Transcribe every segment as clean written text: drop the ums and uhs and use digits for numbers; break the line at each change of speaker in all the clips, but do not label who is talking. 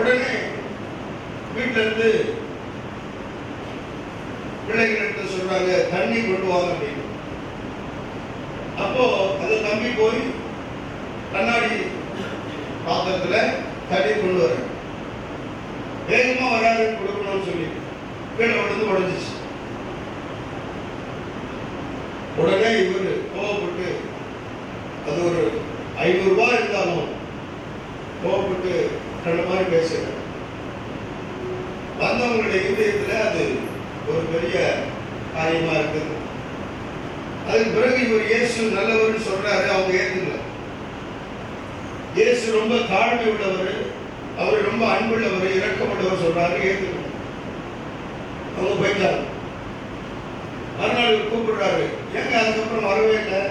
உடனே வீட்டில இருந்து பிள்ளைகளுக்கு சொல்றாங்க, தண்ணி கொண்டு வாங்க அப்படின்னு. அப்போ அந்த தம்பி போய் கண்ணாடி பாத்திரத்துல தண்ணி கொண்டு வர வேகமா வராது கொடுக்கணும்னு சொல்லி கீழே விழுந்து உடஞ்சிச்சு. உடனே இவரு கோவப்பட்டு, அது ஒரு 500 ரூபாய் இருந்தாலும் கோவப்பட்டு ரெண்டு மாதிரி பேசுறாரு. வந்தவங்களுடைய இதயத்துல அது ஒரு பெரிய காரியமா இருக்குது. அதுக்கு பிறகு இவர் இயேசு நல்லவர்னு சொல்றாரு, அவங்க ஏற்றுக்கல. இயேசு ரொம்ப தாழ்மை உள்ளவர், அவர் ரொம்ப அன்புள்ளவர், இரக்கப்பட்டவர் சொல்றாரு, ஏற்றுக்கல. அவங்க போயிட்டாங்க. மறுநாள் கூப்பிடுறாரு, ஏங்க அதுக்கப்புறம் வரவே இல்லை?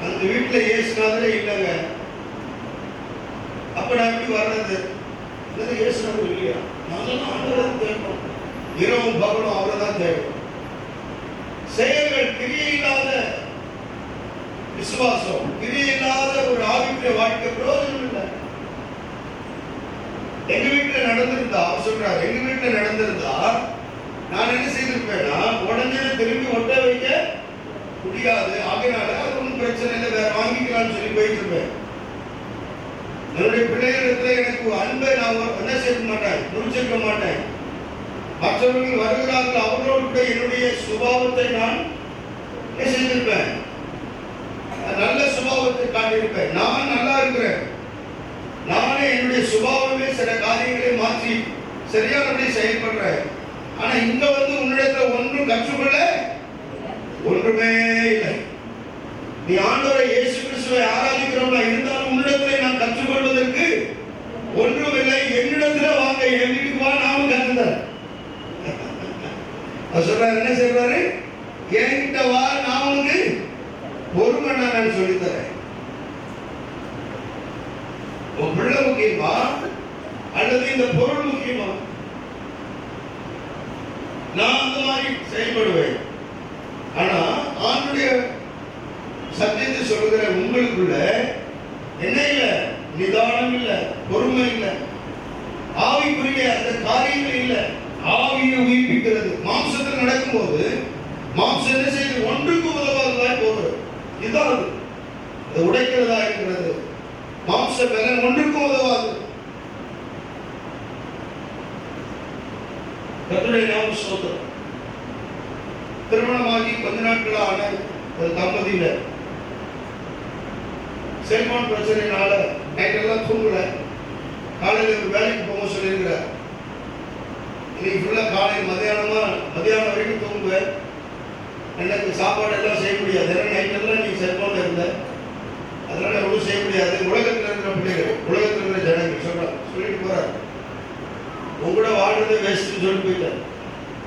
அந்த வீட்டுல இயேசுநாதரே இல்லைங்க. அப்ப நான் எப்படி வர்றது? இயேசுநாதர் இல்லையா? நாங்கள் ஆண்டவரை தேடணும், இரவும் பகலும் அவரை தான் தேடணும். செயல்கள், கிரியையில்லாத விசுவாசம், கிரியையில்லாத ஒரு ஆவிக்குரிய வாழ்க்கை பிரயோஜனம் இல்லை. எங்க வீட்டுல நடந்திருந்தா, அவர் சொல்றாரு, எங்க வீட்டுல நடந்திருந்தா நான் என்ன செய்திருப்பேன்னா, உடனே திரும்பி ஒட்ட வைக்க முடியாது, ஆகையினால அது ஒன்றும் பிரச்சனை இல்லை, வேற வாங்கிக்கலாம்னு சொல்லி போயிட்டு இருப்பேன். என்னுடைய பிள்ளைகளிடத்துல எனக்கு அன்பை நான் என்ன செய்ய மாட்டேன், முடிச்சிருக்க மாட்டேன். மற்றவர்கள் வருகிறார்கள், அவர்களோடு கூட என்னுடைய சுபாவத்தை நான் என்ன செய்திருப்பேன், நல்ல சுபாவத்தை காட்டியிருப்பேன். நான் நல்லா இருக்கிறேன், நானே என்னுடைய சுபாவமே சில காரியங்களை மாற்றி சரியானபடி செயல்படுறேன். ஆனா இங்க வந்து உன்னிடத்துல ஒன்றும் கற்றுக்கொள்ள ஒன்றுமே இல்லை. நீ ஆண்டவரை இயேசு கிறிஸ்துவை ஆராதிக்கிறவங்களா இருந்தாலும் உன்னிடத்துல நான் கற்றுக்கொள்வதற்கு ஒன்றும் இல்லை. என்னிடத்துல வாங்க, என் வீட்டுக்கு வா, நானும் கற்றுத்தரேன். அவர் சொல்றாரு, என்ன சொல்றாரு, என்கிட்ட வா, நான் உனக்கு பொறுமை நான் சொல்லித்தரேன். உன் பிள்ளை முக்கியமா அல்லது இந்த பொருள் முக்கியமா? நான் அந்த மாதிரி செயல்படுவேன். ஆனா ஆண்டுடைய சத்தியத்தை சொல்லுகிற உங்களுக்குள்ள என்ன இல்ல, நிதானம் இல்ல, பொறுமை இல்ல, ஆவிக்குரிய அந்த காரியங்கள் இல்ல. ஆவியை உயிர்ப்பிக்கிறது மாம்சத்தில் நடக்கும்போது மாம்சம் என்ன செய்து ஒன்றுக்கு உதவாததாய் போகிறது. இதுதான் அது உடைக்கிறதா இருக்கிறது. மாம்ச பலன் ஒன்றுக்கும் உதவாது. கர்த்தருடைய நாமம் ஸ்தோத்திரம். திருமணமாகி கொஞ்ச நாட்கள் ஆன ஒரு தம்பதியில செல்போன் பிரச்சனைனால நைட்டெல்லாம் தூங்கல. காலையில் ஒரு வேலைக்கு போக சொல்லியிருக்கிறார். இன்னைக்கு ஃபுல்லா காலையில் மதியானம் வரைக்கும் தூங்குவேன், எனக்கு சாப்பாடு எல்லாம் செய்ய முடியாது, நைட்டெல்லாம் நீ செல்போன்ல இருந்த, அதனால ஒன்றும் செய்ய முடியாது. உலகத்தில் இருக்கிற பிள்ளைகள், உலகத்தில் இருக்கிற ஜனங்கள் சொல்லிட்டு போறாரு, உங்களோட வாழ்றதை வேஸ்ட்னு சொல்லி போயிட்டார்.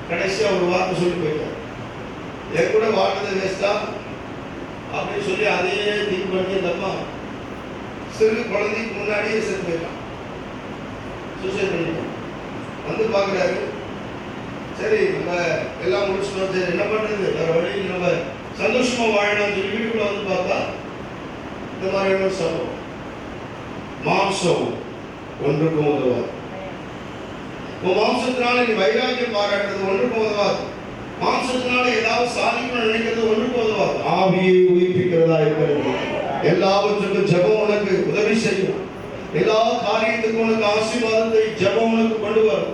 கடைசியா ஒரு வார்த்தை சொல்லி போயிட்டார், என் கூட வாழ்றதை வேஸ்டா அப்படின்னு சொல்லி அதையே திங்க் பண்ணி அந்த அம்மா சிறு குழந்தைக்கு முன்னாடியே செத்து போயிட்டான், சூசைட் பண்ணிட்டான். வந்து பார்க்குறாரு, சரி நம்ம எல்லாம் முடிச்சுட்டோம், சரி என்ன பண்ணுறது, வேற வழி நம்ம சந்தோஷமா வாழணும்னு சொல்லி வீட்டுக்குள்ள வந்து பார்த்தா இந்த மாதிரியான சம்பவம். மாம்சம் ஒன்றுக்கும் உதவாது. மாம்சத்தினால நீ வைராக்கியம் பாராட்டுறது ஒன்றுக்கும் உதவாது. மாம்சத்தினால ஏதாவது சாதிக்கணும்னு நினைக்கிறது ஒன்றுக்கும் உதவாது. ஆவியை உயிர்ப்பிக்கிறதா இருக்கிறது. எல்லாவற்றுக்கும் ஜெபம் உனக்கு உதவி செய்யும். எல்லா காரியத்துக்கும் உனக்கு ஆசீர்வாதத்தை ஜெபம் உனக்கு கொண்டு வரும்.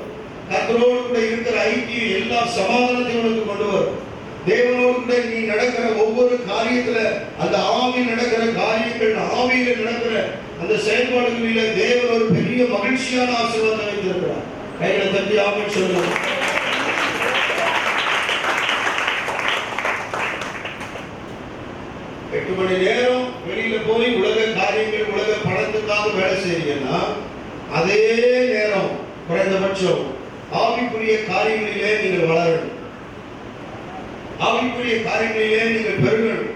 கர்த்தரோடு கூட இருக்கிற ஐக்கியம் எல்லா சமாதானத்தையும் உனக்கு கொண்டு வரும். தேவனோடு கூட நீ நடக்கிற ஒவ்வொரு காரியத்துல அந்த ஆவியில் நடக்கிற காரியங்கள், ஆவியில நடக்கிற அந்த செயல்பாடுகளில தேவன் ஒரு பெரிய மகிழ்ச்சியான ஆசீர்வாதத்தை வைத்திருக்கிறார். கையில தட்டி ஆமென் சொல்லுங்க. 8 மணி நேரம் வெளியில போய் உலக காரியங்கள், உலக பணத்துக்காக வேலை செய்றீங்கன்னா அதே நேரம் குறைந்தபட்சம் ஆவிக்குரிய காரியங்களிலே நீங்கள் வளரணும், ஆவிக்குரிய காரியங்களிலே நீங்கள் பெருகணும்.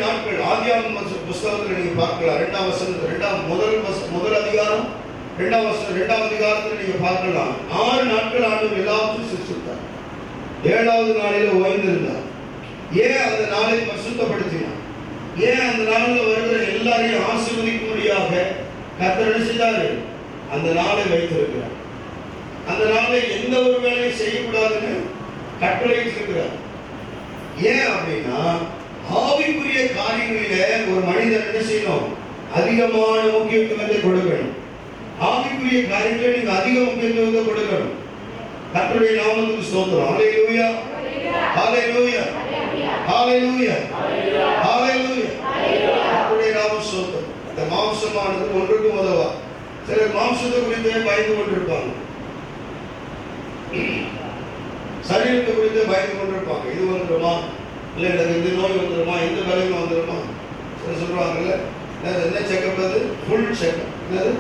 நாட்கள் ஆதியாகம புத்தகத்தில் நீங்க பார்க்கலாம். 2ஆம் வசனம், முதல் அதிகாரம் 2ஆம் வசனம், 2ஆம் அதிகாரத்தில் நீங்க பார்க்கலாம். 6 நாட்கள் ஆண்டவர் எல்லாவற்றையும் சிருஷ்டித்தார். 7வது நாளில் ஓய்ந்திருந்தார். ஏன் அந்த நாளை பரிசுத்தப்படுத்தினார்? ஏன் அந்த நாளில் வருகிற எல்லாரையும் ஆசீர்வதிக்கும்படியாக கர்த்தர் என்ன செய்தாரு? அந்த நாளை வைத்திருக்கிறார். அந்த நாளை எந்த ஒரு வேலையும் செய்யக்கூடாதுன்னு கட்டளையிட்டிருக்கிறார். ஏன் அப்படின்னா, ஆவிக்குரிய காரியங்களிலே ஒரு மனிதன் என்ன செய்யணும்? அதிகமான முக்கியத்துவத்தை கொடுக்கணும். ஆவிக்குரிய காரியங்களை நீங்க அதிக முக்கியத்துவத்தை கொடுக்கணும். கர்த்தருடைய நாமத்துக்கு ஸ்தோத்திரம். ஹல்லேலூயா, ஹல்லேலூயா, ஹல்லேலூயா, ஹல்லேலூயா. கர்த்தருடைய நாமம் ஸ்தோத்திரம். இந்த மாம்சமானது ஒன்றுக்கு உதவா. சிலர் மாம்சத்தை குறித்து பயந்து கொண்டிருப்பாங்க, சரீரத்தை குறித்து பயந்து கொண்டிருப்பாங்க. இது வந்துடுமா, இல்லை எனக்கு இந்த நோய் வந்துடுமா, இந்த பலவீனம் வந்துடுமா? சொல்லுவாங்கல்ல, என்ன செக்கப்? அது ஃபுல் செக்கப். என்னது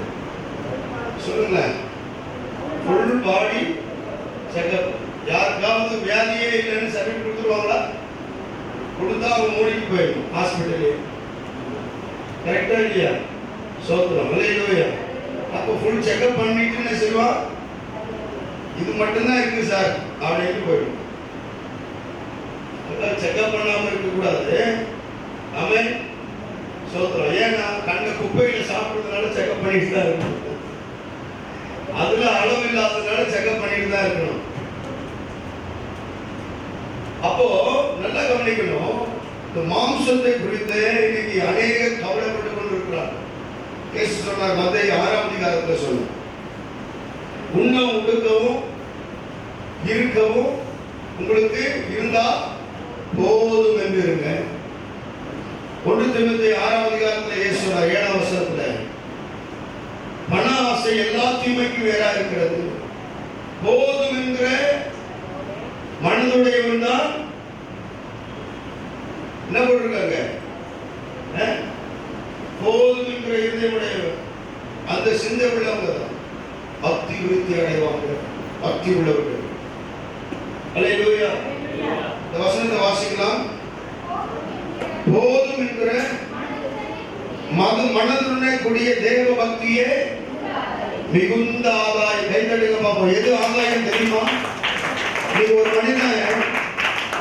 சொல்லுங்களேன்? Full body checkup. யாருக்காவது வியாதியே இல்லைன்னு சர்டிஃபிகேட் கொடுத்துருவாங்களா? கொடுத்தா அவங்க மூடிக்கு போயிடும் ஹாஸ்பிட்டலே. கரெக்டா இல்லையா? சோத்திரம். ஹல்லேலூயா. அப்போ ஃபுல் செக்கப் பண்ணிட்டு என்ன செய்வான்? இது மட்டும்தான் இருக்கு சார் அப்படின்னு போயிடும். அதான் செக்கப் பண்ணாம இருக்கக்கூடாது. ஆமென், சோத்திரம். ஏன்னா கண்ணை குப்பையில சாப்பிடுறதுனால செக்கப் பண்ணிட்டு தான் இருக்கணும். அதுல அளவு இல்லாததுனால செக்கப் பண்ணிட்டு தான் இருக்கணும். அப்போ நல்லா கவனிக்கணும். இந்த மாம்சத்தை குறித்து இன்னைக்கு அநேக கவலைப்பட்டு கொண்டிருக்கிறார். இயேசு சொன்னார், மத்தேயு 6ஆம் அதிகாரத்தில் சொன்னார், உண்ணவும் உடுக்கவும் இருக்கவும் உங்களுக்கு இருந்தா போதும் என்று இருங்க. 1 தீமோத்தேயு 6ஆம் அதிகாரத்தில் இயேசு சொன்னார் 7ஆம் வசனத்தில், பண ஆசை எல்லா தீமைக்கும் வேறா இருக்கிறது, போதும் என்கிற மனதுடையவன் தான் என்ன போட்டிருக்காங்க? போதும் என்கிற இதயமுடையவன், அந்த சிந்தை உள்ளவங்க தான் பக்தி விருத்தி அடைவாங்க. பக்தி உள்ளவர்கள். ஹல்லேலூயா. இந்த வசனத்தை வாசிக்கலாம். போதும் என்கிற மனதுடனே கூடிய தேவ பக்தியே மிகுந்த ஆதாயம். கைதட்டுங்க பார்ப்போம். எது ஆதாயம் தெரியுமா? நீங்க ஒரு மனிதன்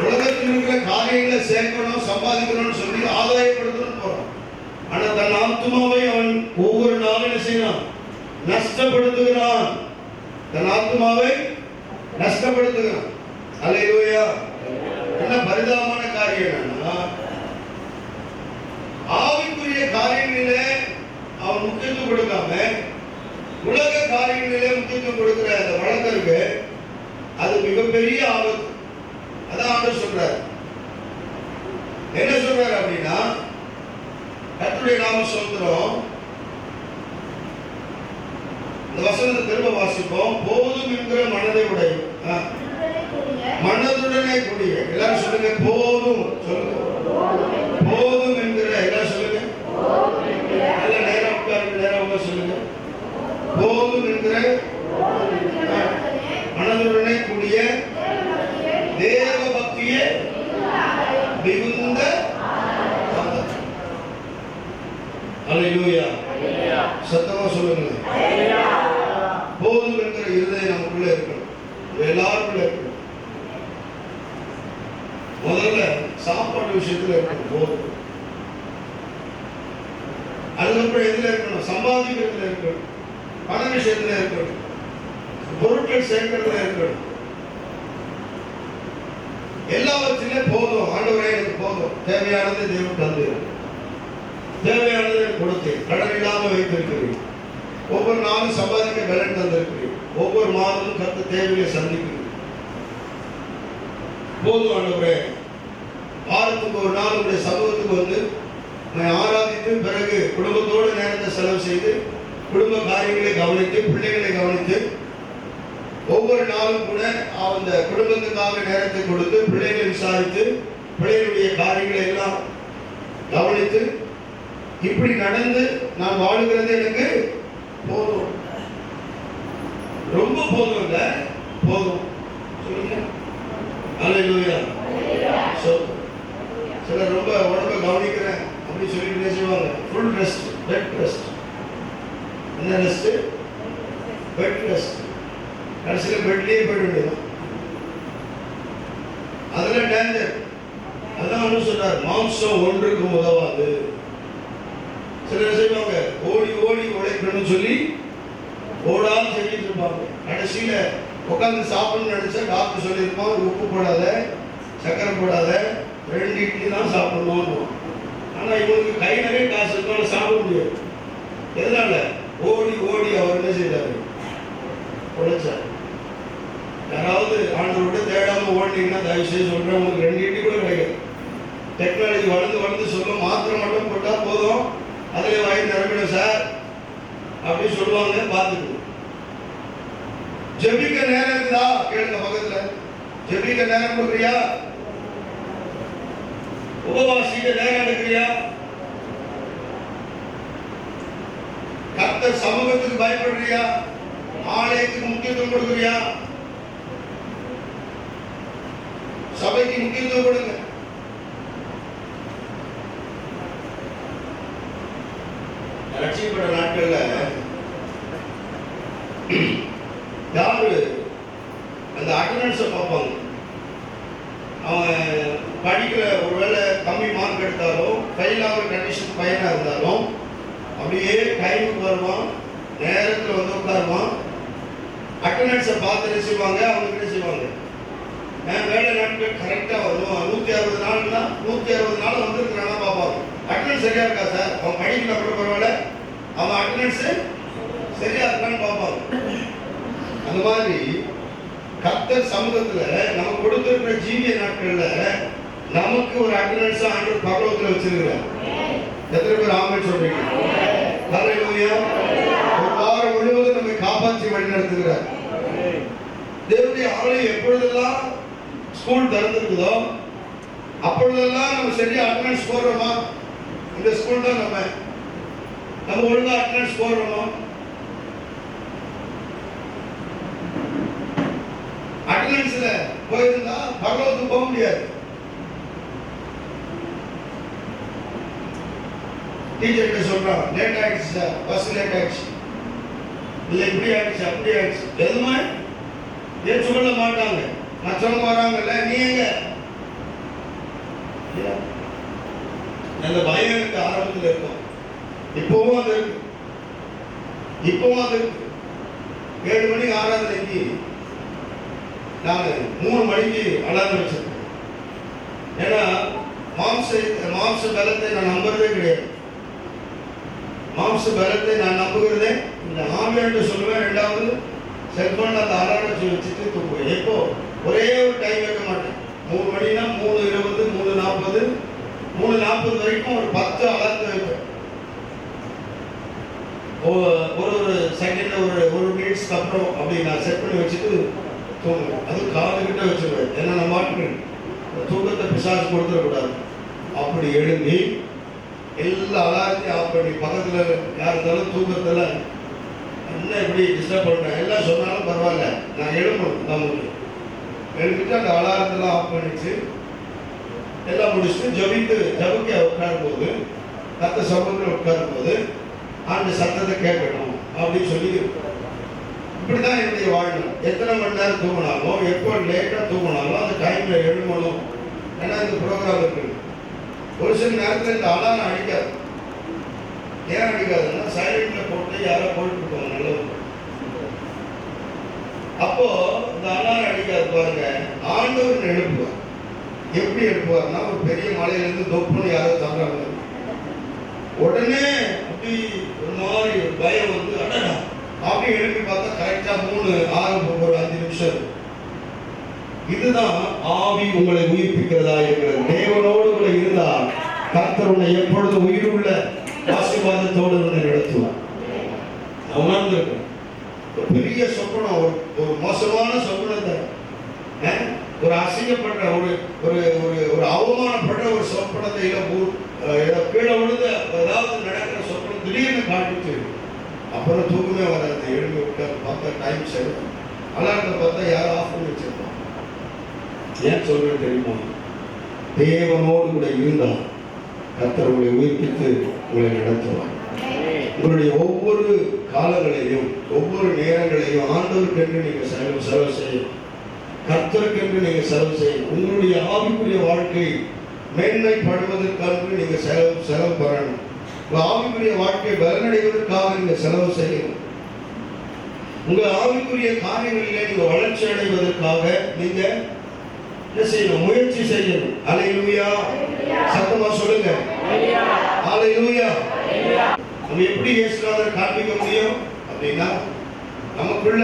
உலகத்தில் இருக்கிற காரியங்களை சேர்க்கணும், சம்பாதிக்கணும்னு சொல்லி ஆதாயப்படுத்தணும் போறான். ஆனா தன் ஆத்மாவை அவன் ஒவ்வொரு நாளும் என்ன செய்யணும்? நஷ்டப்படுத்துகிறான். தன் ஆத்மாவை நஷ்டப்படுத்துகிறான். ஹல்லேலூயா. என்ன பரிதாபமான காரியம் என்னன்னா, ஆவிக்குரிய காரியங்களிலே அவன் முக்கியத்துவம் கொடுக்காம உலக காரியங்களிலே முக்கியத்துவம் கொடுக்கிற அந்த வழக்கம் இருக்கு. அது மிகப்பெரிய ஆபத்து. அதான் ஆண்டவர் சொல்றார். என்ன சொல்றாரு அப்படின்னா, கர்த்தருடைய நாம ஸ்தோத்திரம். இந்த வசனத்தை திரும்ப வாசிப்போம். போதும் என்கிற மனதை உடைய, மனதுடனே கூடிய, எல்லாரும் சொல்லுங்க போதும். சொல்லுங்க போதும் என்கிற, எல்லாரும் சொல்லுங்க. நல்ல நேரம் உட்கார்ந்து நேரம் உட்கார் சொல்லுங்க. போதும் என்கிற மனதுடனே கூடிய தேவ பக்தியே மிகுந்த. ஹல்லேலூயா. சத்தமா சொல்லுங்க. போதும் என்கிற இருதயம் நமக்குள்ள இருக்கணும். எல்லாருக்குள்ள இருக்கணும். முதல்ல சாப்பாடு விஷயத்துல இருக்கணும் போதும். அதுக்கப்புறம் எதுல இருக்கணும்? சம்பாதிக்கிறதுல இருக்கணும், பண விஷயத்துல இருக்கணும், பொருட்கள் சேர்க்கிறதுல இருக்கணும். எல்லாவற்றிலே போதும். ஆண்டவரே எனக்கு போதும், தேவையானது தேவன் தந்து, தேவையானது கொடுத்து, கடன் இல்லாமல் வைத்திருக்கிறேன், ஒவ்வொரு நாளும் சம்பாதிக்க பலன் தந்திருக்கிறேன், ஒவ்வொரு மாதமும் கர்த்தர் தேவையை சந்திக்கிறேன். போதும் ஆண்டவரே, வாரத்துக்கு ஒரு நாள் உங்களுடைய சமூகத்துக்கு வந்து ஆராதித்து பிறகு குடும்பத்தோடு நேரத்தை செலவு செய்து குடும்ப காரியங்களை கவனித்து பிள்ளைகளை கவனித்து ஒவ்வொரு நாளும் கூட அந்த குடும்பத்துக்காக நேரத்தை கொடுத்து பிள்ளைகளை விசாரித்து பிள்ளைகளுடைய காரியங்களை எல்லாம் கவனித்து இப்படி நடந்து நான் வாழுகிறது எனக்கு போதும். ரொம்ப போதும் இல்லை, போதும். சொல்லுங்க. ஹல்லேலூயா. சிலர் ரொம்ப உடம்பை கவனிக்கிறேன் அப்படின்னு சொல்லிட்டு பேசுவாங்க. Full rest, bed rest. என்ன ரெஸ்ட்? Bed rest. கடைசியில் பெட்லேயே போயிட வேண்டியது. அதில் டேஞ்சர். அது அதான் சொன்னார், மாம்சம் ஒன்றுக்கு உதவாது. சிலர் செய்வாங்க, ஓடி ஓடி உழைக்கணும்னு சொல்லி ஓடாம செஞ்சுட்டு இருப்பாங்க. கடைசியில உட்காந்து சாப்பிடணும்னு நினைச்சா டாக்டர் சொல்லியிருப்பான், உப்பு போடாத, சக்கரை போடாத, 2 இட்லி தான் சாப்பிடணும். ஆனா இவங்களுக்கு கை நிறைய காசு இருந்தாலும் சாப்பிட முடியாது. எதனால? ஓடி ஓடி அவர் என்ன செய்தாரு? உழைச்சார். யாராவது ஆண்டவரோட தேடாம ஓடினீங்கன்னா தயவு செய்து சொல்றேன், உங்களுக்கு 2 இட்லி கூட கிடையாது. டெக்னாலஜி வளர்ந்து வளர்ந்து சொல்ல மாத்திரை மட்டும் போட்டா போதும், அதுல வயிறு நிரம்பிடும் சார் அப்படின்னு சொல்லுவாங்க. பார்த்துக்கணும். ஜெபிக்க நேரம் இருக்குதா? கேளுங்க பக்கத்துல. ஜெபிக்க நேரம் கொடுக்குறியா? உபவாசிக்க நேரம் எடுக்கிறியா? கர்த்தர் சமூகத்துக்கு பயப்படுறியா? ஆலயத்துக்கு முக்கியத்துவம் கொடுக்குறியா? சபைக்கு முக்கியத்துவம் கொடுங்க. ரட்சிக்கப்பட்ட நாட்கள்ல யாரு அந்த அட்டண்டன்ஸை பார்ப்பாங்க. அவன் படிக்கிற ஒருவேளை கம்மி மார்க் எடுத்தாலும், ஃபெயில் ஆகிற கண்டிஷன் பையனாக இருந்தாலும் அப்படியே டைமுக்கு வருவான், நேரத்தில் வந்து உட்காருவான். அட்டண்டன்ஸை பார்த்து என்ன செய்வாங்க? அவங்க என்ன செய்வாங்க? வேலை நாட்கள் கரெக்டாக வரும். 160 நாள்னா 160 நாள் வந்துருக்கிறானா பார்ப்பாங்க. அட்டண்டன்ஸ் சரியா இருக்கா சார்? அவன் படிக்கல கூட பரவாயில்ல, அவன் அட்டண்டன்ஸ் சரியா இருக்கான்னு பார்ப்பாங்க. அந்த மாதிரி கர்த்தர் சமூகத்துல நமக்கு கொடுத்திருக்கிற ஜீவிய நாட்கள்ல நமக்கு ஒரு அட்டண்டன்ஸ் ஆண்டவர் பரலோகத்துல வச்சிருக்கிறார். எத்தனை பேர் ஆமென் சொல்றீங்க? ஹல்லேலூயா. ஒரு வாரம் முழுவதும் நம்மை காப்பாற்றி வழி நடத்துகிறார். தேவனுடைய ஆலயம் எப்பொழுதெல்லாம் ஸ்கூல் திறந்திருக்குதோ அப்பொழுதெல்லாம் நம்ம சரியா அட்டண்டன்ஸ் போடுறோமா? இந்த ஸ்கூல் தான் நம்ம ஒழுங்கா அட்டண்டன்ஸ் போடுறோமா? அட்டண்டன்ஸ்ல போயிருந்தா பரலோகத்துக்கு போக முடியாது. டீச்சர் கிட்ட சொல்றான், லேட் ஆயிடுச்சு சார், பஸ் லேட் ஆயிடுச்சு, இல்லை இப்படி ஆயிடுச்சு அப்படி ஆயிடுச்சு, எதுவுமே ஏன் சொல்ல மாட்டாங்க. மற்றவங்க வராங்கல்ல, நீ எங்க? அந்த பயம் எனக்கு ஆரம்பத்தில் இருக்கும், இப்பவும் அது இருக்கு, இப்பவும் அது இருக்கு. 7 மணிக்கு ஆராதனைக்கு நான் 3 மணிக்கு அலாரம் வச்சிருக்கேன். ஏன்னா மாம்ச பலத்தை நான் நம்புறதே கிடையாது. மாம்ச பலத்தை நான் நம்புகிறதே இந்த ஆவியாண்டு சொல்லுவேன். 2வது செல்போன்ல அந்த அலாரம் வச்சுட்டு தூங்குவேன். எப்போ ஒரே ஒரு டைம் வைக்க மாட்டேன். 3 மணினா 3:20, 3:40, 3:40 வரைக்கும் ஒரு 10 அலாரத்தை வைப்பேன். ஒரு செகண்ட் ஒரு மினிட்ஸ்க்கு அப்புறம் அப்படி நான் செட் பண்ணி வச்சுட்டு தூங்குவேன். அது காதுகிட்ட வச்சுருவேன். ஏன்னா நம்ம மாட்டுகள் தூக்கத்தை பிசாசு கொடுத்துடக்கூடாது. அப்படி எழுந்தி எல்லா அலாரத்தையும் ஆஃப் பண்ணி, பக்கத்தில் யார் இருந்தாலும் தூக்கத்தில் என்ன எப்படி டிஸ்டர்ப் பண்ணுறேன் எல்லாம் சொன்னாலும் பரவாயில்ல, நான் எழுப்பணும் நமக்கு எழுப்பிட்டு அந்த அலாரத்தெல்லாம் ஆஃப் பண்ணிச்சு எல்லாம் முடிச்சுட்டு ஜபிக்க உட்காரும்போது, கத்த சமூகத்தில் உட்காரும்போது அந்த சத்தத்தை கேட்கணும் அப்படின்னு சொல்லி இப்படிதான் என்னுடைய வாழ்க்கை. எத்தனை மணி நேரம் தூங்கினாலும், எப்போ லேட்டாக தூங்கினாலும் அந்த டைமில் எழுமணும். ஏன்னா இந்த ப்ரோக்ராம் இருக்கு. ஒரு சில நேரத்தில் இந்த அலாரம் அடிக்காது. ஏன் அடிக்காதுன்னா சைலண்ட்ல போட்டு யாரோ போட்டுருக்கோம் நல்லது. அப்போ இந்த அலாரம் அடிக்காது பாருங்க. ஆண்டவர் எழுப்புவார். எப்படி எழுப்புவார்னா, ஒரு பெரிய மலையிலேருந்து தொப்புன்னு யாரோ தங்குறாங்க, உடனே அப்படி ஒரு மாதிரி பயம் வந்து அடடா அப்படி எழுப்பி பார்த்தா கரெக்டா 3 ஆரம்பம் ஒரு 5 நிமிஷம். இதுதான் ஆவி உங்களை உயிர்ப்பிக்கிறதா இருக்கிறது. தேவனோடு கூட இருந்தால் கர்த்தர் உன்னை எப்பொழுது உயிருள்ள ஆசீர்வாதத்தோடு உன்னை நடத்துவார். உணர்ந்திருக்கேன். ஒரு பெரிய சொப்பனம், ஒரு மோசமான சொப்பனத்தை, ஒரு அசிங்கப்படுற ஒரு அவமானப்படுற ஒரு சொப்பனத்தை ஏதோ கீழே விழுந்து ஏதாவது நடக்கிற சொப்பனம் திடீர்னு காட்டுச்சு. அப்புறம் தூக்கமே வராது. எழுதி விட்டார். பார்த்தா டைம் சரி, அலாரத்தை பார்த்தா யாரும் ஆஃப் பண்ணி வச்சிருப்பாங்க. ஏன் சொல்றேன் தெரியுமா? தேவனோடு கூட இருந்தால் கர்த்தர் உங்களை உயிர்ப்பித்து உங்களை நடத்துவார். உங்களுடைய ஒவ்வொரு காலங்களையும் ஒவ்வொரு நேரங்களையும் ஆண்டவருக்கென்று நீங்கள் செலவு செய்யும், கர்த்தருக்கென்று நீங்கள் செலவு செய்யும். உங்களுடைய ஆவிக்குரிய வாழ்க்கை மேன்மைப்படுவதற்காக நீங்க செலவு பண்ணணும். உங்க ஆவிக்குரிய வாழ்க்கை பலனடைவதற்காக நீங்க செலவு செய்யணும். உங்க ஆவிக்குரிய காரியங்களிலே நீங்க வளர்ச்சி அடைவதற்காக நீங்க என்ன செய்யணும்? முயற்சி செய்யணும். அல்லேலூயா. சத்தமா சொல்லுங்க. அல்லேலூயா. நம்ம எப்படி இயேசுநாதரை காண்பிக்க முடியும் அப்படின்னா, நமக்குள்ள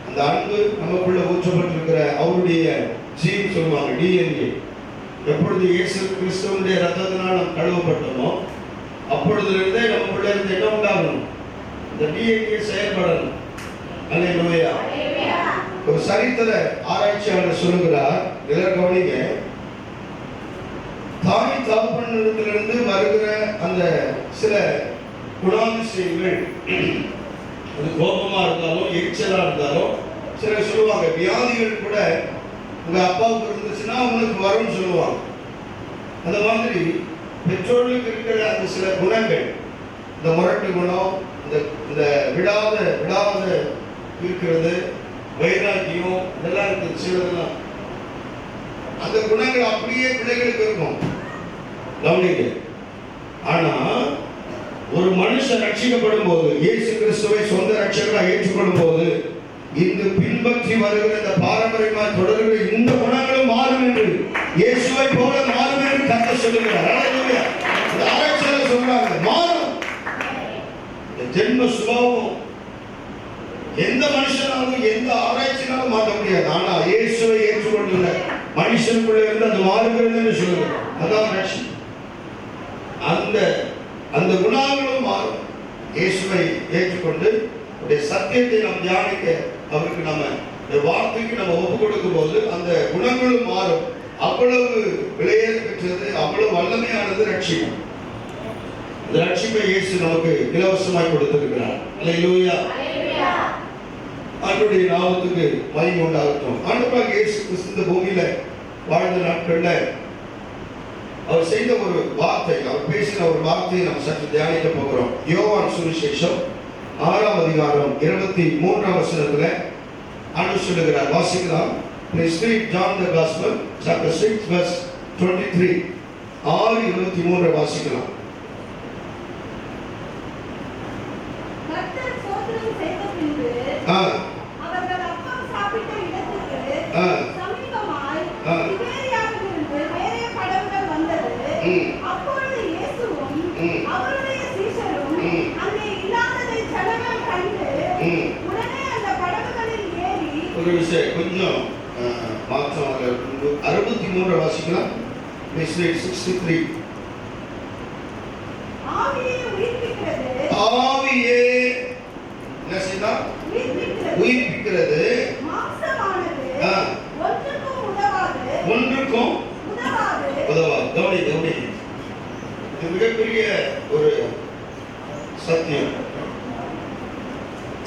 அந்த அன்பு நமக்குள்ள ஊற்றப்பட்டிருக்கிற அவருடைய ஜீன் சொல்லுவாங்க, டிஎன்ஏ. எப்பொழுது இயேசு கிறிஸ்துவனுடைய ரத்தத்தினால் நாம் கழுவப்பட்டோமோ அப்பொழுதிலிருந்தே நமக்குள்ள இருந்து என்ன உண்டாகணும்? இந்த டிஎன்ஏ செயல்படணும். அல்லேலூயா. ஒரு சரித்திர ஆராய்ச்சியாளர் சொல்லுகிறார், இதற்கு கவனிங்க, தாய் தகப்பனிடத்திலிருந்து வருகிற அந்த சில குணாதிசயங்கள், அது கோபமா இருந்தாலும் எரிச்சலா இருந்தாலும், சிலர் சொல்லுவாங்க வியாதிகள் கூட உங்க அப்பாவுக்கு இருந்துச்சுன்னா உங்களுக்கு வரும்னு சொல்லுவாங்க. அந்த மாதிரி பெற்றோர்களுக்கு இருக்கிற அந்த சில குணங்கள், இந்த முரட்டு குணம், இந்த விடாத இருக்கிறது, வைராக்கியம், இதெல்லாம் இருக்கு. சிலதெல்லாம் அந்த குணங்கள் அப்படியே பிள்ளைகளுக்கு இருக்கும். கவனிங்க. ஆனா ஒரு மனுஷன் ரட்சிக்கப்படும் போது, இயேசு கிறிஸ்துவை சொந்த ரட்சகராக ஏற்றுக்கொள்ளும் போது, இங்கு பின்பற்றி வருகிற இந்த பாரம்பரியமாக தொடர்கிற இந்த குணங்களும் மாறும் என்று, இயேசுவை போல மாறும் என்று கர்த்தர் சொல்லுகிறார். அல்லேலூயா. இந்த ஆராய்ச்சியாளர் சொல்றாங்க, மாறும். இந்த ஜென்ம சுபாவம் எந்த மனுஷனாலும் எந்த ஆராய்ச்சினாலும் மாற்ற முடியாது. ஆனா இயேசுவை ஏற்றுக்கொண்டுள்ள மனுஷனுக்குள்ள இருந்து அது மாறுகிறது சொல்லுங்க. அதான் ரட்சி. அந்த குணங்களும் மாறும். இயேசுவை ஏற்றுக்கொண்டு சத்தியத்தை நாம் தியானிக்க, அவருக்கு நம்ம வார்த்தைக்கு நம்ம ஒப்பு கொடுக்கும் போது அந்த குணங்களும் மாறும். அவ்வளவு விலையேற பெற்றது, அவ்வளவு வல்லமையானது ரட்சிப்பு. இந்த ரட்சிப்பை இயேசு நமக்கு இலவசமாய் கொடுத்திருக்கிறார். அல்லேலூயா. ஆண்டவருடைய நாமத்துக்கு மகிமை உண்டாகட்டும். ஆண்டவராகிய இயேசு கிறிஸ்து இந்த பூமியில வாழ்ந்த நாட்கள்ல அவர் செய்த ஒரு வார்த்தை, அவர் பேசின ஒரு வார்த்தையை நாம் சற்று தியானிக்க போகிறோம். யோவான் சுவிசேஷம் 6ஆம் அதிகாரம் 23ஆம் வசனத்துல ஆண்டவர் சொல்லுகிறார், வாசிக்கலாம். Please read John the Gospel chapter 6 verse 23. 6:23 வாசிக்கலாம்.
கர்த்தர் சோதனை செய்த பின்பு அவர்கள் அப்பம் சாப்பிட்ட இடத்துக்கு சமீபமாய் திபேரியாவிலிருந்து வேறே படகுகள் வந்தது. அப்பொழுது இயேசுவும் அவருடைய சீஷரும் அங்கே இல்லாததை ஜனங்கள் கண்டு உடனே அந்த படகுகளில் ஏறி.
ஒரு விஷயம் கொஞ்சம் மாற்றம் 63 வாசிக்கலாம். Please read 63.
ஆவியே உயிர்ப்பிக்கிறது.
ஆவியே என்ன செய்தா? உயிர்ப்பிக்கிறது.
மாம்சமானது ஒன்றுக்கும் உதவாது.
கவனி. இது மிகப்பெரிய ஒரு சத்தியம்.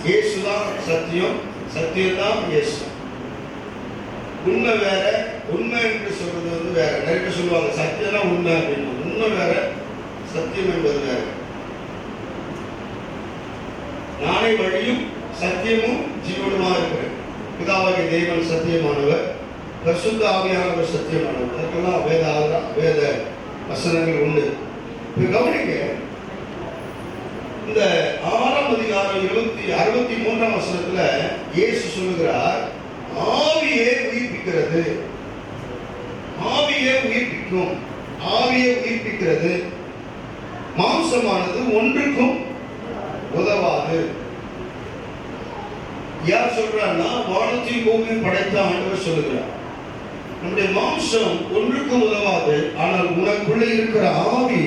இயேசுதான் சத்தியம், சத்தியம் தான் இயேசு. உண்மை வேற, உண்மை என்று சொல்றது வேற. நிறைய சொல்லுவாங்க சத்தியம்னா உண்மை அப்படின்னு. உண்மை வேற, சத்தியம் என்பது வேற. நானே வழியும் சத்தியமும் ஜீவனுமா இருக்கிறேன். பிதாவாகிய தேவன் சத்தியமானவர், பரிசுத்த ஆவியானவர் சத்தியமானவர். அதற்கெல்லாம் வேத வசனங்கள் உண்டு. கவனிக்க, இந்த 6ஆம் அதிகாரம் 63ஆம் வசனத்துல இயேசு சொல்லுகிறார், ஆவியே உயிர்ப்பிக்கிறது. ஆவியே உயிர்ப்பிக்கும், ஆவியே உயிர்ப்பிக்கிறது. மாம்சமானது ஒன்றுக்கும் உதவாது. யார் சொல்றாருன்னா, வானத்தையும் பூமியும் படைத்த ஆண்டவர் சொல்லுகிறார். நம்முடைய மாம்சம் ஒன்றுக்கும் உதவாது, ஆனால் உனக்குள்ளே இருக்கிற ஆவி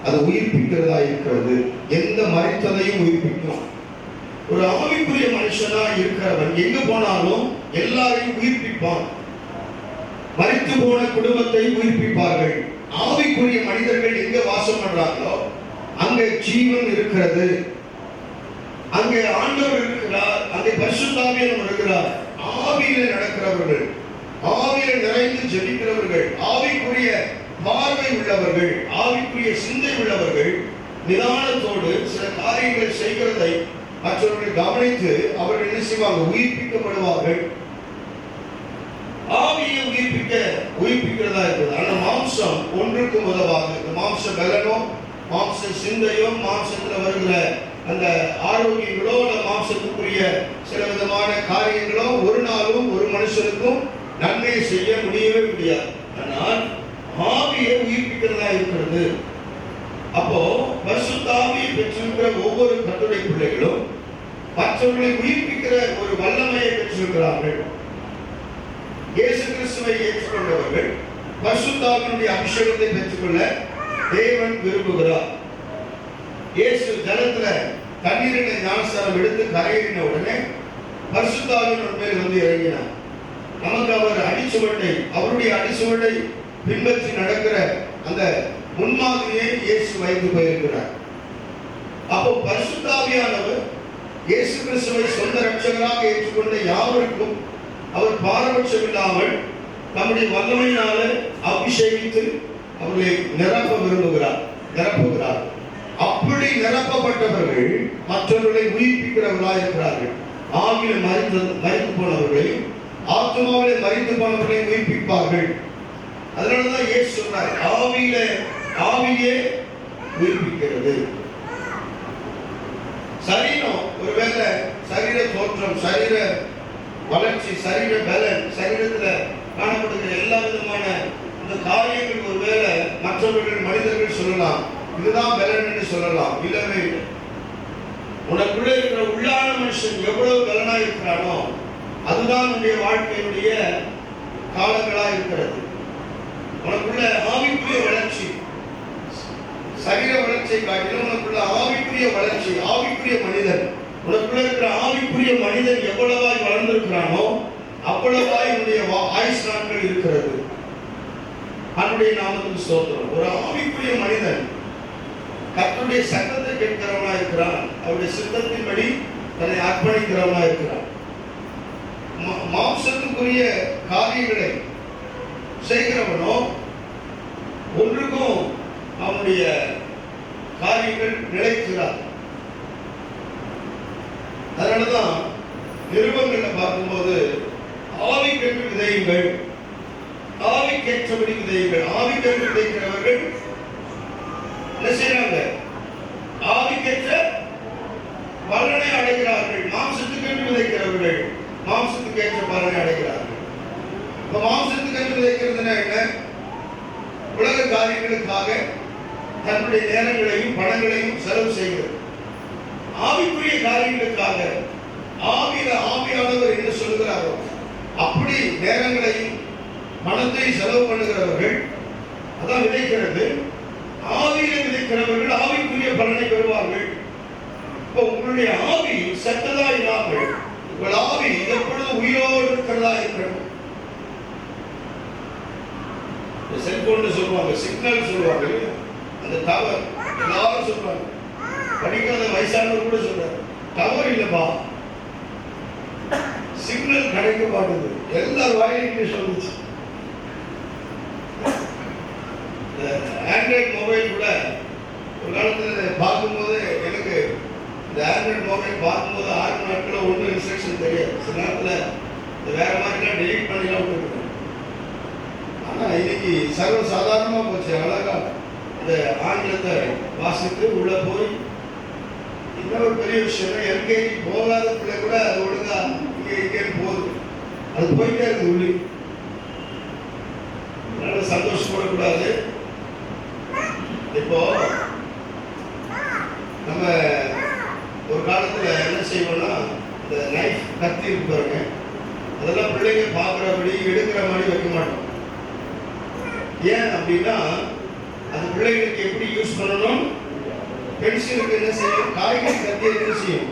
அது உயிர்ப்பிக்கிறதா இருக்கிறது. எந்த மரித்ததையும் உயிர்ப்பிக்கும். ஒரு ஆவிக்குரிய மனுஷனா இருக்கிறவன் எங்க போனாலும் எல்லாரையும் உயிர்ப்பிப்பான். மரித்து போன குடும்பத்தை உயிர்ப்பிப்பார்கள். ஆவிக்குரிய மனிதர்கள் எங்க வாசம் பண்றாங்களோ அங்கே ஜீவன் இருக்கிறது, அங்கே ஆண்டவர் இருக்கிறார், அங்கே பரிசுத்த ஆவியானவர் இருக்கிறார். ஆவியில நடக்கிறவர்கள், ஆவியில நிறைந்து ஜெபிக்கிறவர்கள், ஆவிக்குரிய பார்வை உள்ளவர்கள், ஆவிக்குரிய சிந்தை உள்ளவர்கள் நிதானத்தோடு சில காரியங்கள் செய்கிறதை மற்றவர்கள் கவனித்து அவர்கள் என்ன செய்வாங்க? உயிர்ப்பிக்கப்படுவார்கள். ஆவியை உயிர்ப்பிக்கிறதா இருக்குது. ஆனால் மாம்ச மாம்சம் ஒன்றுக்கும் உதவாது. இந்த மாம்ச பலனோ, மாம்ச சிந்தையோ, மாம்சத்தில் வருகிற அந்த ஆரோக்கியங்களோ, அந்த மாம்சத்துக்குரிய சில விதமான காரியங்களோ ஒரு நாளும் ஒரு மனுஷனுக்கும் நன்மையை செய்ய முடியவே முடியாது. ஆனால் ஆவியை உயிர்ப்பிக்கிறதா இருக்கிறது. அப்போ பரிசுத்த ஆவியை பெற்றிருக்கிற ஒவ்வொரு கர்த்தருடைய பிள்ளைகளும் மற்றவர்களை உயிர்ப்பிக்கிற ஒரு வல்லமையை பெற்றிருக்கிறார்கள். இயேசு கிறிஸ்துவை ஏற்றுக்கொண்டவர்கள் பரிசுத்த ஆவியினுடைய அபிஷேகத்தை பெற்றுக்கொள்ள தேவன் விரும்புகிறார். இயேசு ஜலத்துல தண்ணீரினை ஞானஸ்நானம் எடுத்து கரையேறின உடனே பரிசுத்த ஆவியின் மேல் வந்து இறங்கினார். நமக்கு அவர் அடிச்சுவட்டை, அவருடைய அடிச்சுவட்டை பின்பற்றி நடக்கிற அந்த முன்மாதிரியை இயேசு வைத்து போயிருக்கிறார். அப்போ பரிசுத்த ஆவியானவர் இயேசு கிறிஸ்துவை சொந்த ரட்சகராக ஏற்றுக்கொண்ட யாவருக்கும் அவர் பாரபட்சம் இல்லாமல் நம்முடைய வல்லமையினால அபிஷேகித்து அவர்களை நிரப்புகிறார். அப்படி நிரப்பப்பட்டவர்கள் மற்றவர்களை உயிர்ப்பிக்கிறவர்களாக இருக்கிறார்கள். ஆவியில மரித்து போனவர்களையும் ஆத்மாவிலே மரித்து போனவர்களையும் உயிர்ப்பிப்பார்கள். அதனாலதான் இயேசு சொன்னார், ஆவியே உயிர்ப்பிக்கிறது. சரீரம் ஒருவேளை சரீர தோற்றம், சரீர வளர்ச்சி, சரீர பலன், சரீரத்துல காணப்படுகிற எல்லா விதமான இந்த காரியங்கள் ஒருவேளை மற்றவர்கள் மனிதர்கள் சொல்லலாம், இதுதான் பலன் என்று சொல்லலாம். இல்லவே இல்லை. உனக்குள்ள இருக்கிற உள்ளான மனுஷன் எவ்வளவு பலனா இருக்கிறானோ அதுதான் உன்னுடைய வாழ்க்கையினுடைய காலங்களா இருக்கிறது. உனக்குள்ள ஆவிக்குரிய வளர்ச்சி, சரீர வளர்ச்சியை காட்டிலும் உனக்குள்ள ஆவிக்குரிய வளர்ச்சி, ஆவிக்குரிய மனிதன், உனக்குள்ள இருக்கிற ஆவிக்குரிய மனிதன் எவ்வளவாய் வளர்ந்திருக்கிறானோ அவ்வளவாய் என்னுடைய ஆயுஷ் நாட்கள் இருக்கிறது. அவனுடைய நாமத்துக்கு ஸ்தோத்திரம். ஒரு ஆவிக்குரிய மனிதன் கர்த்தருடைய சத்தத்தை கேட்கிறவனா இருக்கிறான், அவருடைய சித்தத்தின்படி தன்னை அர்ப்பணிக்கிறவனா இருக்கிறான். மாம்சத்துக்குரிய காரியங்களை செய்கிறவனோ ஒன்றுக்கும் அவனுடைய காரியங்கள் நிலைக்கிறார். அதனாலதான் நிருபங்களை பார்க்கும்போது ஆவிக்கென்று விதையுங்கள், ஆவிக்கேற்றபடி விதையுங்கள். ஆவிக்கென்று விதைக்கிறவர்கள் என்ன செய்யறாங்க? ஆவிக்கேற்ற பலனை அடைகிறார்கள். மாம்சத்துக்கென்று விதைக்கிறவர்கள் மாம்சத்துக்கு ஏற்ற பலனை அடைகிறார்கள். இப்ப மாம்சத்துக்கென்று விதைக்கிறதுனா என்ன? உலக காரியங்களுக்காக தன்னுடைய நேரங்களையும் பணங்களையும் செலவு செய்கிறது. ஆவிக்குரிய காரியங்களுக்காக ஆவியானவர் என்ன சொல்கிறாரோ அப்படி நேரங்களையும் பணத்தையும் செலவு பண்ணுகிறவர்கள் அதான் விதைக்கிறது. ஆவியில விதைக்கிறவர்கள் ஆவிக்குரிய பலனை பெறுவார்கள். இப்போ உங்களுடைய ஆவி சத்ததா இல்லாமல் உங்கள் ஆவி எப்பொழுது உயிரோடு இருக்கிறதா இருக்கிறது. செல்போன் சொல்லுவாங்க, சிக்னல் சொல்லுவாங்க, அந்த டவர் எல்லாரும் சொல்றாங்க. படிக்காத வயசானவர் கூட சொல்றாரு, டவர் இல்லப்பா, சிக்னல் கிடைக்க மாட்டேங்குது. எல்லாரும் வாயிலும் இங்கிலீஷ் வந்துச்சு. ஆண்ட்ராய்டு மொபைல் கூட ஒரு காலத்துல பார்க்கும்போது எனக்கு இந்த ஆண்ட்ராய்டு மொபைல் பார்க்கும்போது 6 நாட்கள் ஒன்றும் இன்ஸ்ட்ரக்ஷன் தெரியாது. சில நேரத்தில் வேற மாதிரிலாம் டெலீட் பண்ணிலாம் விட்டுருக்கேன். ஆனால் இன்னைக்கு சர்வ சாதாரணமாக போச்சு. அழகா இந்த ஆங்கிலத்தை வாசித்து உள்ள போய் இன்னொரு பெரிய விஷயம், எல்கேஜி போகாத பிள்ளை கூட அது ஒழுங்கா இங்கே போகுது, அது போயிட்டே இருக்கு உள்ளி. அதனால சந்தோஷப்படக்கூடாது. இப்போ நம்ம ஒரு காலத்துல என்ன செய்வோம்னா இந்த நைஃப் கத்தி இருக்கு பாருங்க, அதெல்லாம் பிள்ளைங்க பார்க்குறபடி எடுக்கிற மாதிரி வைக்க மாட்டோம். ஏன் அப்படின்னா அது பிள்ளைகளுக்கு எப்படி யூஸ் பண்ணணும். பென்சிலுக்கு என்ன செய்யும்? காய்கறி கத்தியை என்ன செய்யும்?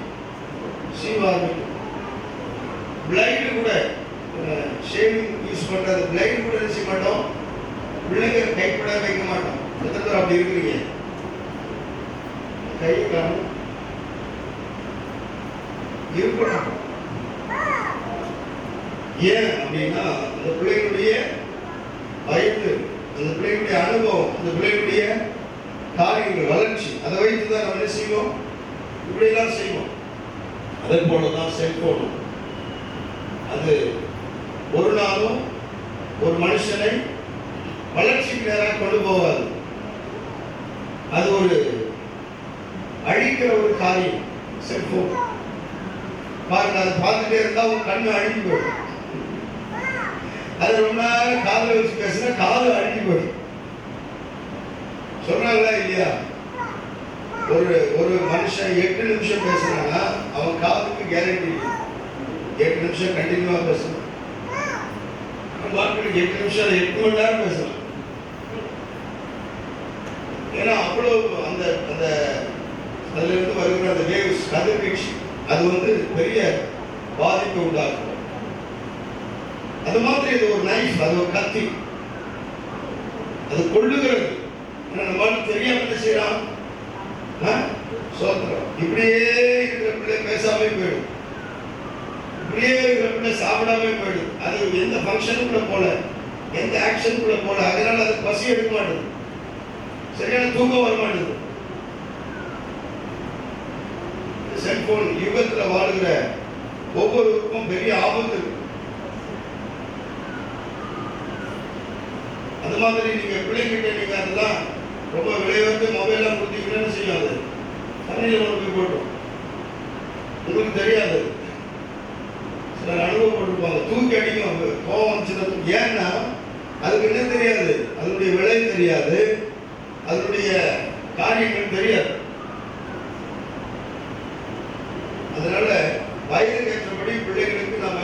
சீவாரு. பிளைடு கூட ஷேவிங் யூஸ் பண்றது, பிளைடு கூட என்ன செய்ய மாட்டோம், பிள்ளைங்க கைப்பட வைக்க மாட்டோம். எத்தனை பேர் அப்படி இருக்கிறீங்க? கையை காணும் இருக்கணும். ஏன் அப்படின்னா அந்த பிள்ளைகளுடைய வயது, அந்த பிள்ளைகளுடைய அனுபவம், அந்த பிள்ளைகளுடைய காரியங்கள், வளர்ச்சி, அதை வைத்து தான் நம்ம என்ன செய்வோம், இப்படிலாம் செய்வோம். அதே போலதான் செல்போனும். அது ஒரு நாளும் ஒரு மனுஷனை வளர்ச்சிக்கு நேராக கொண்டு போகாது. அது ஒரு அழிக்கிற ஒரு காரியம். செல்போன் பாருங்க, அதை பார்த்துட்டே இருந்தா உங்க கண்ணு அழுகி போயிடும். அது ரொம்ப நேரம் காதுல வச்சு பேசினா காது அழுகி போயிடும். சொல்றாங்களா இல்லையா? ஒரு மனுஷன் 8 நிமிஷம் பேசுறான்னா அவன் காதுக்கு கேரண்டி இல்லை. 8 நிமிஷம் கண்டினியூவா பேசணும். மக்களுக்கு 8 நிமிஷம் 8 மணி நேரம் பேசலாம். ஏன்னா அவ்வளவு அந்த அந்த அதுல இருந்து வருகிற அந்த வேவ்ஸ் கதிர்வீச்சு அது பெரிய பாதிப்பை உண்டாக்கும். அது மாதிரி இது ஒரு நைஃப், அது ஒரு கத்தி, அது கொள்ளுகிறது. நம்மளுக்கு தெரியாம என்ன செய்யறான்? சோத்திரம். இப்படியே இருக்கிற பிள்ளை பேசாம போயிடும், இப்படியே இருக்கிற பிள்ளை சாப்பிடாம போயிடும். அது எந்த ஃபங்க்ஷனுக்குள்ள போல, எந்த ஆக்ஷனுக்குள்ள போல, அதனால அது பசி எடுக்க மாட்டேது, சரியான தூக்கம் வர மாட்டேது. செல்போன் யுகத்துல வாழ்கிற ஒவ்வொருவருக்கும் பெரிய ஆபத்து இருக்கு. அந்த மாதிரி நீங்க பிள்ளைகிட்ட நீங்க அதெல்லாம் ரொம்ப விளையாட்டு மொபைல்லாம் கொடுத்தீங்கன்னு செய்யாது, தண்ணியில் கொண்டு போய் போட்டோம். உங்களுக்கு தெரியாது, சிலர் அனுபவப்பட்டிருப்பாங்க. தூக்கி அடிக்கும், கோபம் வந்துச்சுன்னா. ஏன்னா அதுக்கு என்ன தெரியாது, அதனுடைய விலை தெரியாது, அதனுடைய காரியங்கள் தெரியாது. அதனால வயதுக்கு ஏற்றபடி பிள்ளைகளுக்கு நம்ம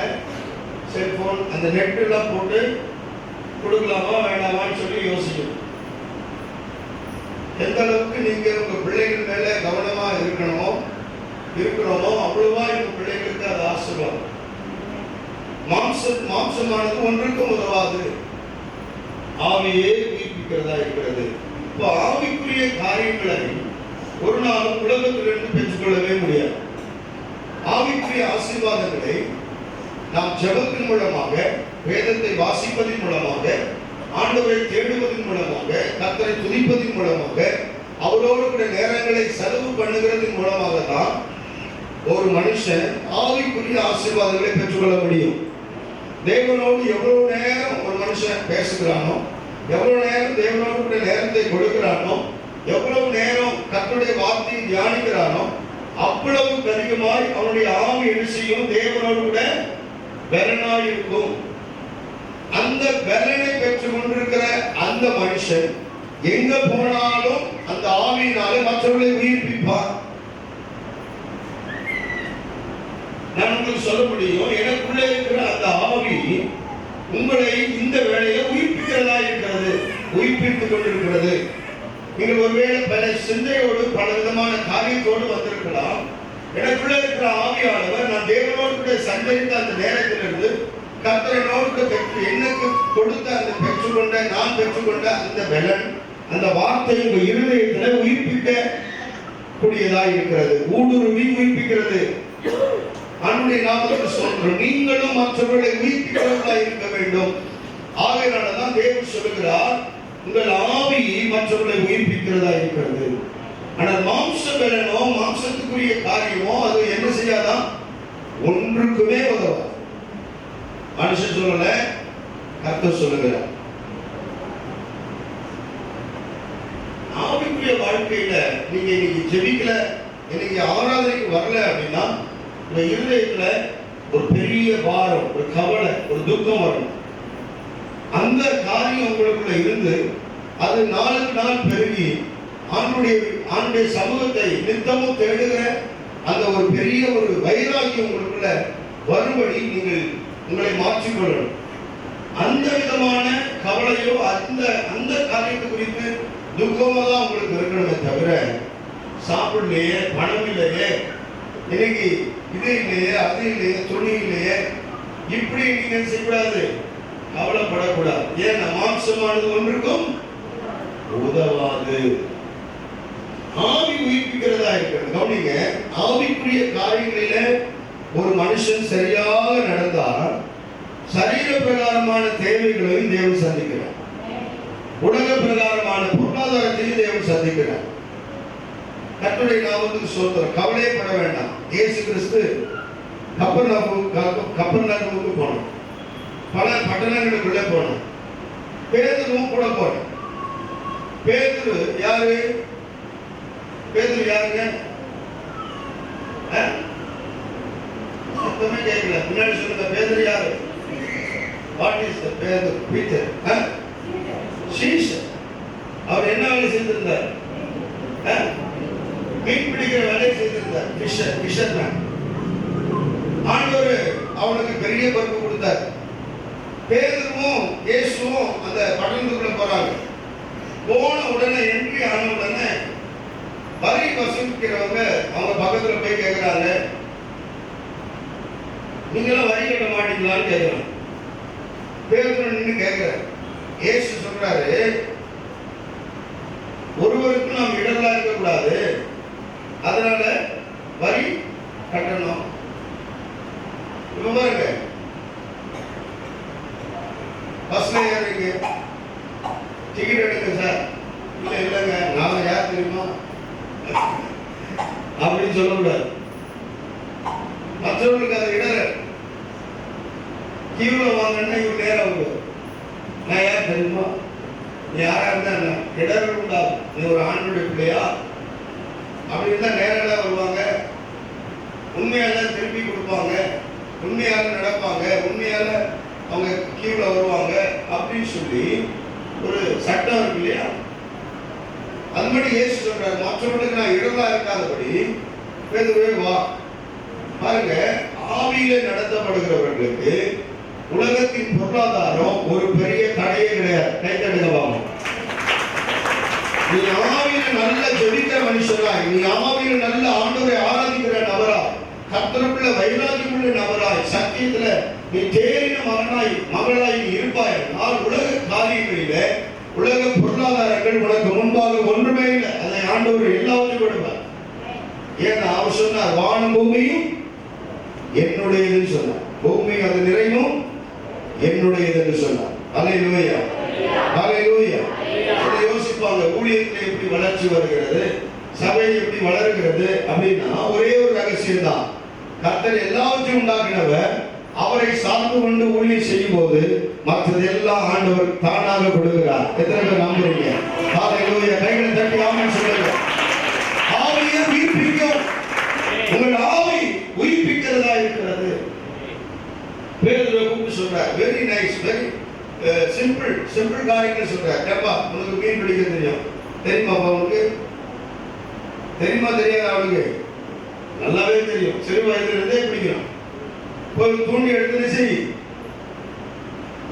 செல்போன் அந்த நெட் எல்லாம் போட்டு கொடுக்கலாமா வேண்டாமான்னு சொல்லி யோசிக்கணும். எந்த அளவுக்கு நீங்க உங்க பிள்ளைகள் மேல கவனமா இருக்கிறோமோ அவ்வளவா உங்க பிள்ளைகளுக்கு அது ஆசீர்வாதம். மாம்சமானது ஒன்றுக்கும் உதவாது, ஆவியே உயிர்ப்பிக்கிறதா இருக்கிறது. இப்போ ஆவிக்குரிய காரியங்களை ஒரு நாளும் உலகத்திலிருந்து பெற்றுக்கொள்ளவே முடியாது. ஆவிக்குரிய ஆசீர்வாதங்களை நாம் ஜெபத்தின் மூலமாக, வேதத்தை வாசிப்பதன் மூலமாக, ஆண்டவரை தேடுவதன் மூலமாக, கர்த்தரை துதிப்பதன் மூலமாக, அவரோடு கூட நேரங்களை செலவு பண்ணுகிறதன் மூலமாக தான் ஒரு மனுஷன் ஆவிக்குரிய ஆசீர்வாதங்களை பெற்றுக்கொள்ள முடியும். தேவனோடு எவ்வளவு நேரம் ஒரு மனுஷன் பேசுகிறானோ, எவ்வளவு நேரம் தேவனோடு கூட நேரத்தை கொடுக்கிறானோ, எவ்வளவு நேரம் கர்த்தருடைய வார்த்தையை தியானிக்கிறானோ, அவ்வளவுக்கு அதிகமாய் அவனுடைய ஆவி என்ன செய்யும்? தேவனோடு கூட பலனாய் இருக்கும். அந்த பலனை பெற்றுக் கொண்டிருக்கிற அந்த மனுஷன் எங்க போனாலும் அந்த ஆவியினாலே மற்றவர்களை உயிர்ப்பிப்பார். நான் உங்களுக்கு சொல்ல முடியும், எனக்குள்ளே இருக்கிற அந்த ஆவி உங்களை இந்த வேளையை உயிர்ப்பிக்கிறதா இருக்கிறது, உயிர்ப்பித்துக் கொண்டிருக்கிறது. நீங்கள் ஒருவேளை பல சிந்தையோடு பல விதமான காரியத்தோடு வந்திருக்கலாம். எனக்குள்ள இருக்கிற ஆவியானவர் நான் தேவனோடு கூட சஞ்சரித்த அந்த நேரத்திலிருந்து கர்த்தரோடு பெற்று எனக்கு கொடுத்த அந்த நான் பெற்றுக்கொண்ட அந்த பலன், அந்த வார்த்தை உங்கள் இருதயத்தில் உயிர்ப்பிக்க கூடியதா இருக்கிறது, ஊடுருவி உயிர்ப்பிக்கிறது. அன்னுடைய நாமத்தில் சொல்கிறோம், நீங்களும் மற்றவர்களை உயிர்ப்பிக்கிறவர்களா இருக்க வேண்டும். ஆகையினாலதான் தேவன் சொல்லுகிறார், உங்கள் ஆவி மற்றவர்களை உயிர்ப்பிக்கிறதா இருக்கிறது. ஆனால் மாம்ச பலனோ மாம்சத்துக்குரிய காரியமோ அது என்ன செய்யாதான்? ஒன்றுக்குமே உதவாது. மனுஷன் சொல்லல, கர்த்தர் சொல்லுகிறார். ஆவிக்குரிய வாழ்க்கையில நீங்க இன்னைக்கு ஜெபிக்கல, இன்னைக்கு ஆராதனைக்கு வரல அப்படின்னா உங்க இருதயத்துல ஒரு பெரிய பாரம், ஒரு கவலை, ஒரு துக்கம் வரணும். அந்த காரியம் உங்களுக்குள்ள இருந்து அது நாளுக்கு நாள் பெருகி ஆண்டுடைய சமூகத்தை நித்தமும் தேடுகிற அந்த ஒரு பெரிய ஒரு வைராகியம் உங்களுக்குள்ள வரும்படி நீங்கள் உங்களை மாற்றிக்கொள்ளணும். அந்த விதமான கவலையோ அந்த காரியத்தை குறித்து துக்கமா தான் உங்களுக்கு இருக்கணுமே தவிர, சாப்பிடலையே, பணம் இல்லையே, இன்னைக்கு இது இல்லையே, அது இல்லையே, துணி இல்லையே, இப்படி நீங்க செய்யக்கூடாது, கவலைப்படக்கூடாது. ஏன் மாம்சமானது ஒன்றுக்கும் உதவாது, ஆவி உயிர்ப்பிக்கிறதா இருக்கிறது. கவனிங்க, ஆவிக்குரிய காரியங்களில ஒரு மனுஷன் சரியாக நடந்தால் சரீர பிரகாரமான தேவைகளையும் தேவன் சந்திக்கிறார், உலக பிரகாரமான பொருளாதாரத்தையும் தேவன் சந்திக்கிறார். கர்த்தருடைய நாமத்துக்கு ஸ்தோத்திரம். கவலையப்பட வேண்டாம். இயேசு கிறிஸ்து கப்பர்நகூமுக்கு போனோம், பல பட்டணங்களுக்குள்ளே போனோம். பேதுருவும் கூட போறேன். பேதுரு யாரு? பேதுரு யாருங்க? சத்தமே கேட்கல, முன்னாடி சொல்லுங்க. பேதுரு யாரு? வாட் இஸ் பேதுரு? பீட்டர். சீசர். அவர் என்ன வேலை செய்திருந்தார்? மீன் பிடிக்கிற வேலையை செய்திருந்தார். ஃபிஷர்மேன். ஆண்டவர் அவனுக்கு பெரிய பொறுப்பு கொடுத்தார். பேதுருவும் இயேசுவும் அந்த பட்டணத்துக்குள்ள போறாங்க. போன உடனே என்ட்ரி ஆன உடனே வரி வசூலிக்கிறவங்க அவங்க பக்கத்துல போய் கேட்கிறாங்க, நீங்களும் வரி கட்ட மாட்டீங்களான்னு கேட்கிறாங்க. பேதுரு நின்று கேட்கிறார். இயேசு சொல்றாரு, ஒருவருக்கு நாம் இடர்களா இருக்கக்கூடாது, அதனால வரி கட்டணும். இப்ப பாருங்க, பஸ்ல ஏறீங்க, டிக்கெட் எடுங்க சார். இல்லைங்க, நான் யார் தெரியுமா அப்படின்னு சொல்லக்கூடாது. மற்றவர்களுக்கு அதை இடற கீழே வாங்கன்னா இவர் நேரம் வருவார். நான் யார் தெரியுமா? நீ யாரா இருந்தா இடர்கள் உண்டாகும். நீ ஒரு ஆண்டுடைய பிள்ளையா அப்படின்னு தான் நேரம் வருவாங்க. உண்மையால திருப்பி கொடுப்பாங்க, உண்மையால நடப்பாங்க, உண்மையால அவங்க கீழே வருவாங்க அப்படின்னு சொல்லி ஒரு சட்டம் இருக்கு இல்லையா? அது மட்டும் இயேசு சொல்றாரு, மற்றவர்களுக்கு நான் இடமா இருக்காதபடி பேதுருவே வா. பாருங்க, ஆவியில நடத்தப்படுகிறவர்களுக்கு உலகத்தின் பொருளாதாரம் ஒரு பெரிய தடையே கிடையாது. கைத்தடுங்கவாங்க. நீ ஆவியில நல்ல ஜெபிக்கிற மனுஷராய், நீ ஆவியில நல்ல ஆண்டவரை ஆராதிக்கிற நபரா, கர்த்தருக்குள்ள வைராகியமுள்ள நபராய், சத்தியத்துல நீ தேறின மகளாய் நீ இருப்பாய். நான் உலக காரியங்களில உலக பொருளாதாரங்கள் உனக்கு முன்பாக ஒன்றுமே இல்லை. அதை ஆண்டவர் எல்லாத்தையும் கொடுப்பார். ஏன்னா அவர் சொன்னார், வானம் பூமியும் என்னுடையதுன்னு சொன்னார், பூமி அது நிறைவும் என்னுடையதுன்னு சொன்னார். அல்லேலூயா, அல்லேலூயா. அதை யோசிப்பாங்க, ஊழியத்தில் எப்படி வளர்ச்சி வருகிறது, சபை எப்படி வளர்கிறது அப்படின்னா ஒரே ஒரு ரகசியம் தான். கர்த்தர் எல்லாவற்றையும் உண்டாக்கினவர், அவரை சார்ந்து கொண்டு ஊழியம் செய்யும் போது மற்றது எல்லாம் ஆண்டவர் தானாக கொடுக்கிறார். எத்தனை பேர் நம்புறீங்க? ஹல்லேலூயா. கைகளை தட்டி ஆமென் சொல்லுங்க. ஆவியை உயிர்ப்பிக்கும். உங்கள் ஆவி உயிர்ப்பிக்கிறதா இருக்கிறது. பேதுருவை கூப்பிட்டு சொல்றார், வெரி நைஸ், வெரி சிம்பிள் காரியங்கள் சொல்றார். கேப்பா, உனக்கு மீன் பிடிக்க தெரியும் தெரியுமாப்பா? உனக்கு தெரியுமா தெரியாத? அவனுக்கு நல்லாவே தெரியும். சிறு வயதுல இருந்தே பிடிக்கும். போய் தூண்டி எடுத்து செய்,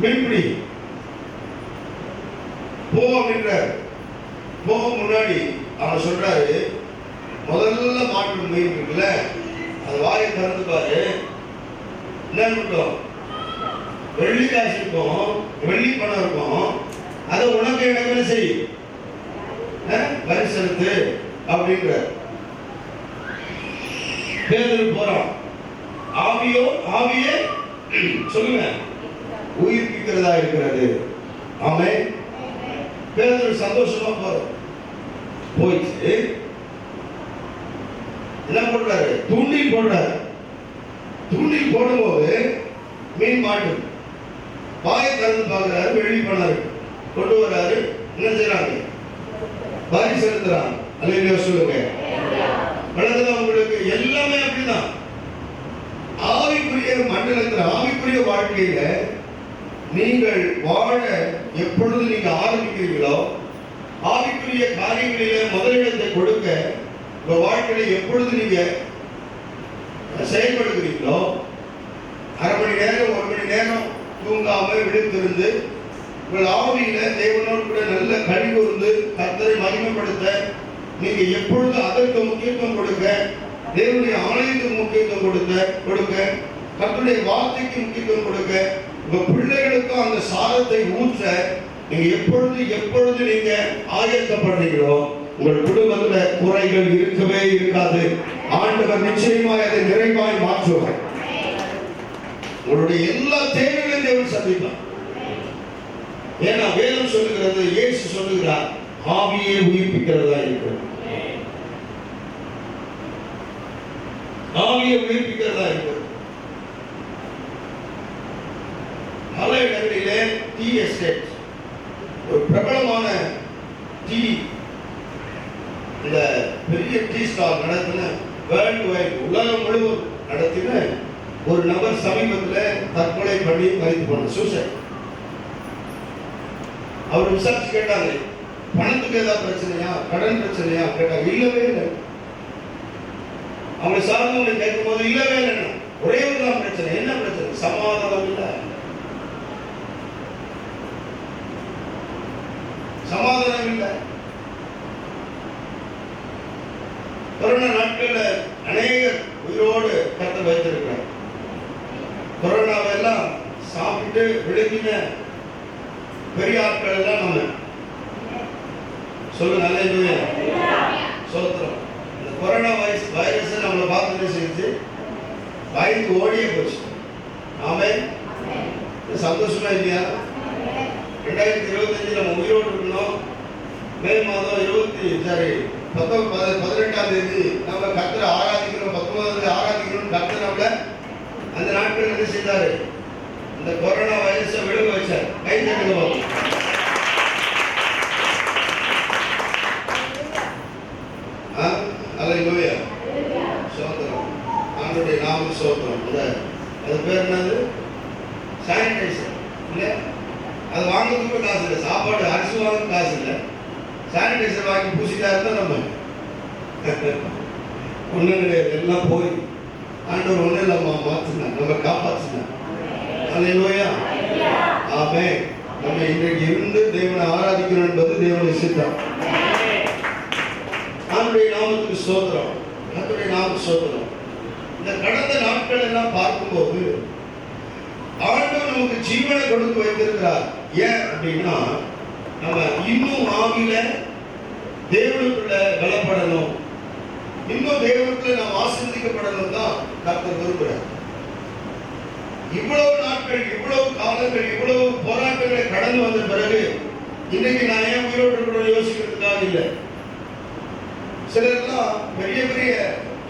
மீன்பிடி போ அப்படின்றார். போக முன்னாடி அவன் சொல்றாரு, முதல்ல மாட்டு மீன் இருக்குல்ல, அது வாயை திறந்து பாரு. என்ன இருக்கும்? வெள்ளி காசு இருக்கும், வெள்ளி பணம் இருக்கும். அதை உனக்கு எனக்கு செய், வரி செலுத்து அப்படின்ற. பேதுரு போறான். ஆவியே சொல்லுங்க, உயிர்ப்பிக்கிறதா இருக்கிறது. ஆமென். பேதுரு சந்தோஷமா போயிடுச்சு. என்ன போடுறாரு? தூண்டில் போடுறாரு. தூண்டில் போடும்போது மீன் மாட்டு. வாயை திறந்து பார்க்கிறாரு, வெள்ளி பணம் கொண்டு வர்றாரு. என்ன செய்யறாங்க? வரி செலுத்துறாங்க. அல்லேலூயா சொல்லுங்க. வளர்ந்தா உங்களுக்கு எல்லாமே அப்படிதான். ஆவிக்குரிய மண்டலத்தில், ஆவிக்குரிய வாழ்க்கையில நீங்கள் வாழ எப்பொழுது நீங்க ஆரம்பிக்கிறீங்களோ, ஆவிக்குரிய காரியங்களில முதலிடத்தை கொடுக்க உங்க வாழ்க்கையில எப்பொழுது நீங்க செயல்படுகிறீங்களோ, அரை மணி நேரம் 1 மணி நேரம் தூங்காம விழித்திருந்து உங்கள் ஆவியில தேவனோடு கூட நல்ல கழிவுந்து கர்த்தரை மகிமைப்படுத்த நீங்க எப்பொழுது அதற்கு முக்கியத்துவம் கொடுக்க, தேவனுடைய ஆலயத்துக்கு முக்கியத்துவம் கொடுக்க, கர்த்தருடைய வார்த்தைக்கு முக்கியத்துவம் கொடுக்க, உங்க பிள்ளைகளுக்கும் அந்த சாதத்தை ஊற்ற நீங்க எப்பொழுது நீங்க ஆயத்தப்படுறீங்களோ, உங்கள் குடும்பத்துல குறைகள் இருக்கவே இருக்காது. ஆண்டவர் நிச்சயமாய் அதை நிறைவாய் மாற்றுவார். உங்களுடைய எல்லா தேவைகளையும் தேவன் சந்திப்பார். ஏன்னா வேதம் சொல்லுகிறது, இயேசு சொல்லுகிறார், ஆவியே உயிர்ப்பிக்கிறதா இருக்கிறது. ஆவியை உயிர்ப்பிக்கிறதா இருக்கிறது. பல இடங்களிலே டீ எஸ்டேட், ஒரு பிரபலமான டீ, இந்த பெரிய டீ ஸ்டால் நடத்தின வேர்ல்டு வைட் உலகம் முழுவதும் நடத்தின ஒரு நபர் சமீபத்தில் தற்கொலை பண்ணி மறித்து போனார், சூசைட். அவர் விசாரிச்சு கேட்டாங்க, பணத்துக்கு ஏதாவது பிரச்சனையா, கடன் பிரச்சனையா கேட்டாங்க. இல்லவே இல்லை. அவங்க சார்ந்தவங்களை கேட்கும் போது இல்லவே இல்லை. ஒரே ஒரு தான் பிரச்சனை. என்ன பிரச்சனை? சமாதானம் இல்லை. சமாதானம் இல்லை. கொரோனா நாட்கள்ல அநேகர் உயிரோடு கருத்து வைத்திருக்கிறார். கொரோனாவை எல்லாம் சாப்பிட்டு விழுங்கின பெரிய ஆட்கள் எல்லாம் நம்ம சொல்லுங்க. அல்லேலூயா, ஸ்தோத்திரம். இந்த கொரோனா வைரஸ் நம்மளை பார்த்து செஞ்சு பயந்து ஓடியே போச்சு. ஆமென். சந்தோஷமா இல்லையா? 2025 நம்ம உயிரோடு இருக்கணும். மே மாதம் 18ஆம் தேதி நம்ம கர்த்தரை ஆராதிக்கிறோம், 19 ஆராதிக்கிறோம். கர்த்தர் நம்மள அந்த நாட்கள் என்ன செய்தாரு? இந்த கொரோனா வைரஸை விழுக வச்சார். கை தட்டுங்க பாப்போம். அல்லேலூயா, ஸ்தோத்திரம். ஆண்டவருடைய நாமம் ஸ்தோத்திரம். அது பேர் என்னது? சானிடைசர் இல்ல? அது வாங்குறதுக்கு காசு இல்லை. சாப்பாடு அரிசி வாங்க காசு இல்லை. சானிடைசர் வாங்கி பூசிட்டா இருந்தா நம்ம ஒன்றும் கிடையாது. எல்லாம் போய் ஆண்டவர் ஒன்றும் இல்லாம மாற்றினார், நம்ம காப்பாற்றினார். அல்லேலூயா, ஆமென். நம்ம இன்றைக்கு இருந்து தேவனை ஆராதிக்கணும் என்பது தேவனுடைய சித்தம். ஆண்டவருடைய நாமத்துக்கு ஸ்தோத்திரம். கர்த்தருடைய நாமத்துக்கு ஸ்தோத்திரம். இந்த கடந்த நாட்கள் எல்லாம் பார்க்கும்போது ஆண்டவர் நமக்கு ஜீவனை கொடுத்து வைத்திருக்கிறார். ஏன் அப்படின்னா, நம்ம இன்னும் ஆவியில தேவனுக்குள்ள பலப்படணும், இன்னும் தேவனுக்குள்ள நாம் ஆசீர்வதிக்கப்படணும் தான் கர்த்தர் விரும்புகிறார். இவ்வளவு நாட்கள், இவ்வளவு காலங்கள், இவ்வளவு போராட்டங்களை கடந்து வந்த பிறகு இன்னைக்கு நான் ஏன் உயிரோடு இருக்கணும் யோசிக்கிறதுக்காக இல்லை. சிலர்லாம் பெரிய பெரிய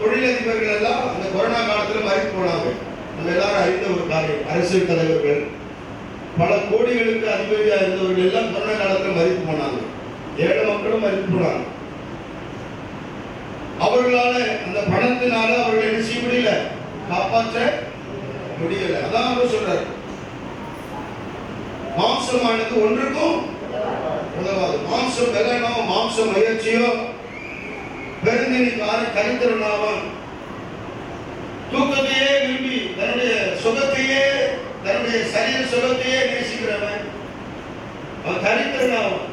தொழிலதிபர்கள் எல்லாம் அந்த கொரோனா காலத்துல மறித்து போனாங்க. நம்ம எல்லாரும் அறிந்த ஒரு காரியம். அரசியல் தலைவர்கள், பல கோடிகளுக்கு அதிபதியாக இருந்தவர்கள் எல்லாம் கொரோனா காலத்துல மறித்து போனாங்க. ஏழை மக்களும் மறித்து போனாங்க. அவர்களால அந்த பணத்தினால அவர்கள் என்ன செய்ய முடியல, காப்பாற்ற முடியல. அதான் அவர் சொல்றாரு, மாம்சமானது ஒன்றுக்கும் உதவாது. மாம்சம் வெல்லனோ, மாம்ச முயற்சியோ, பெருந்தினிக்கார கரித்திரனாவன், தூக்கத்தையே விரும்பி தன்னுடைய சுகத்தையே, தன்னுடைய சரீர சுகத்தையே நேசிக்கிறவன் அவன் கரித்திரனாவன்.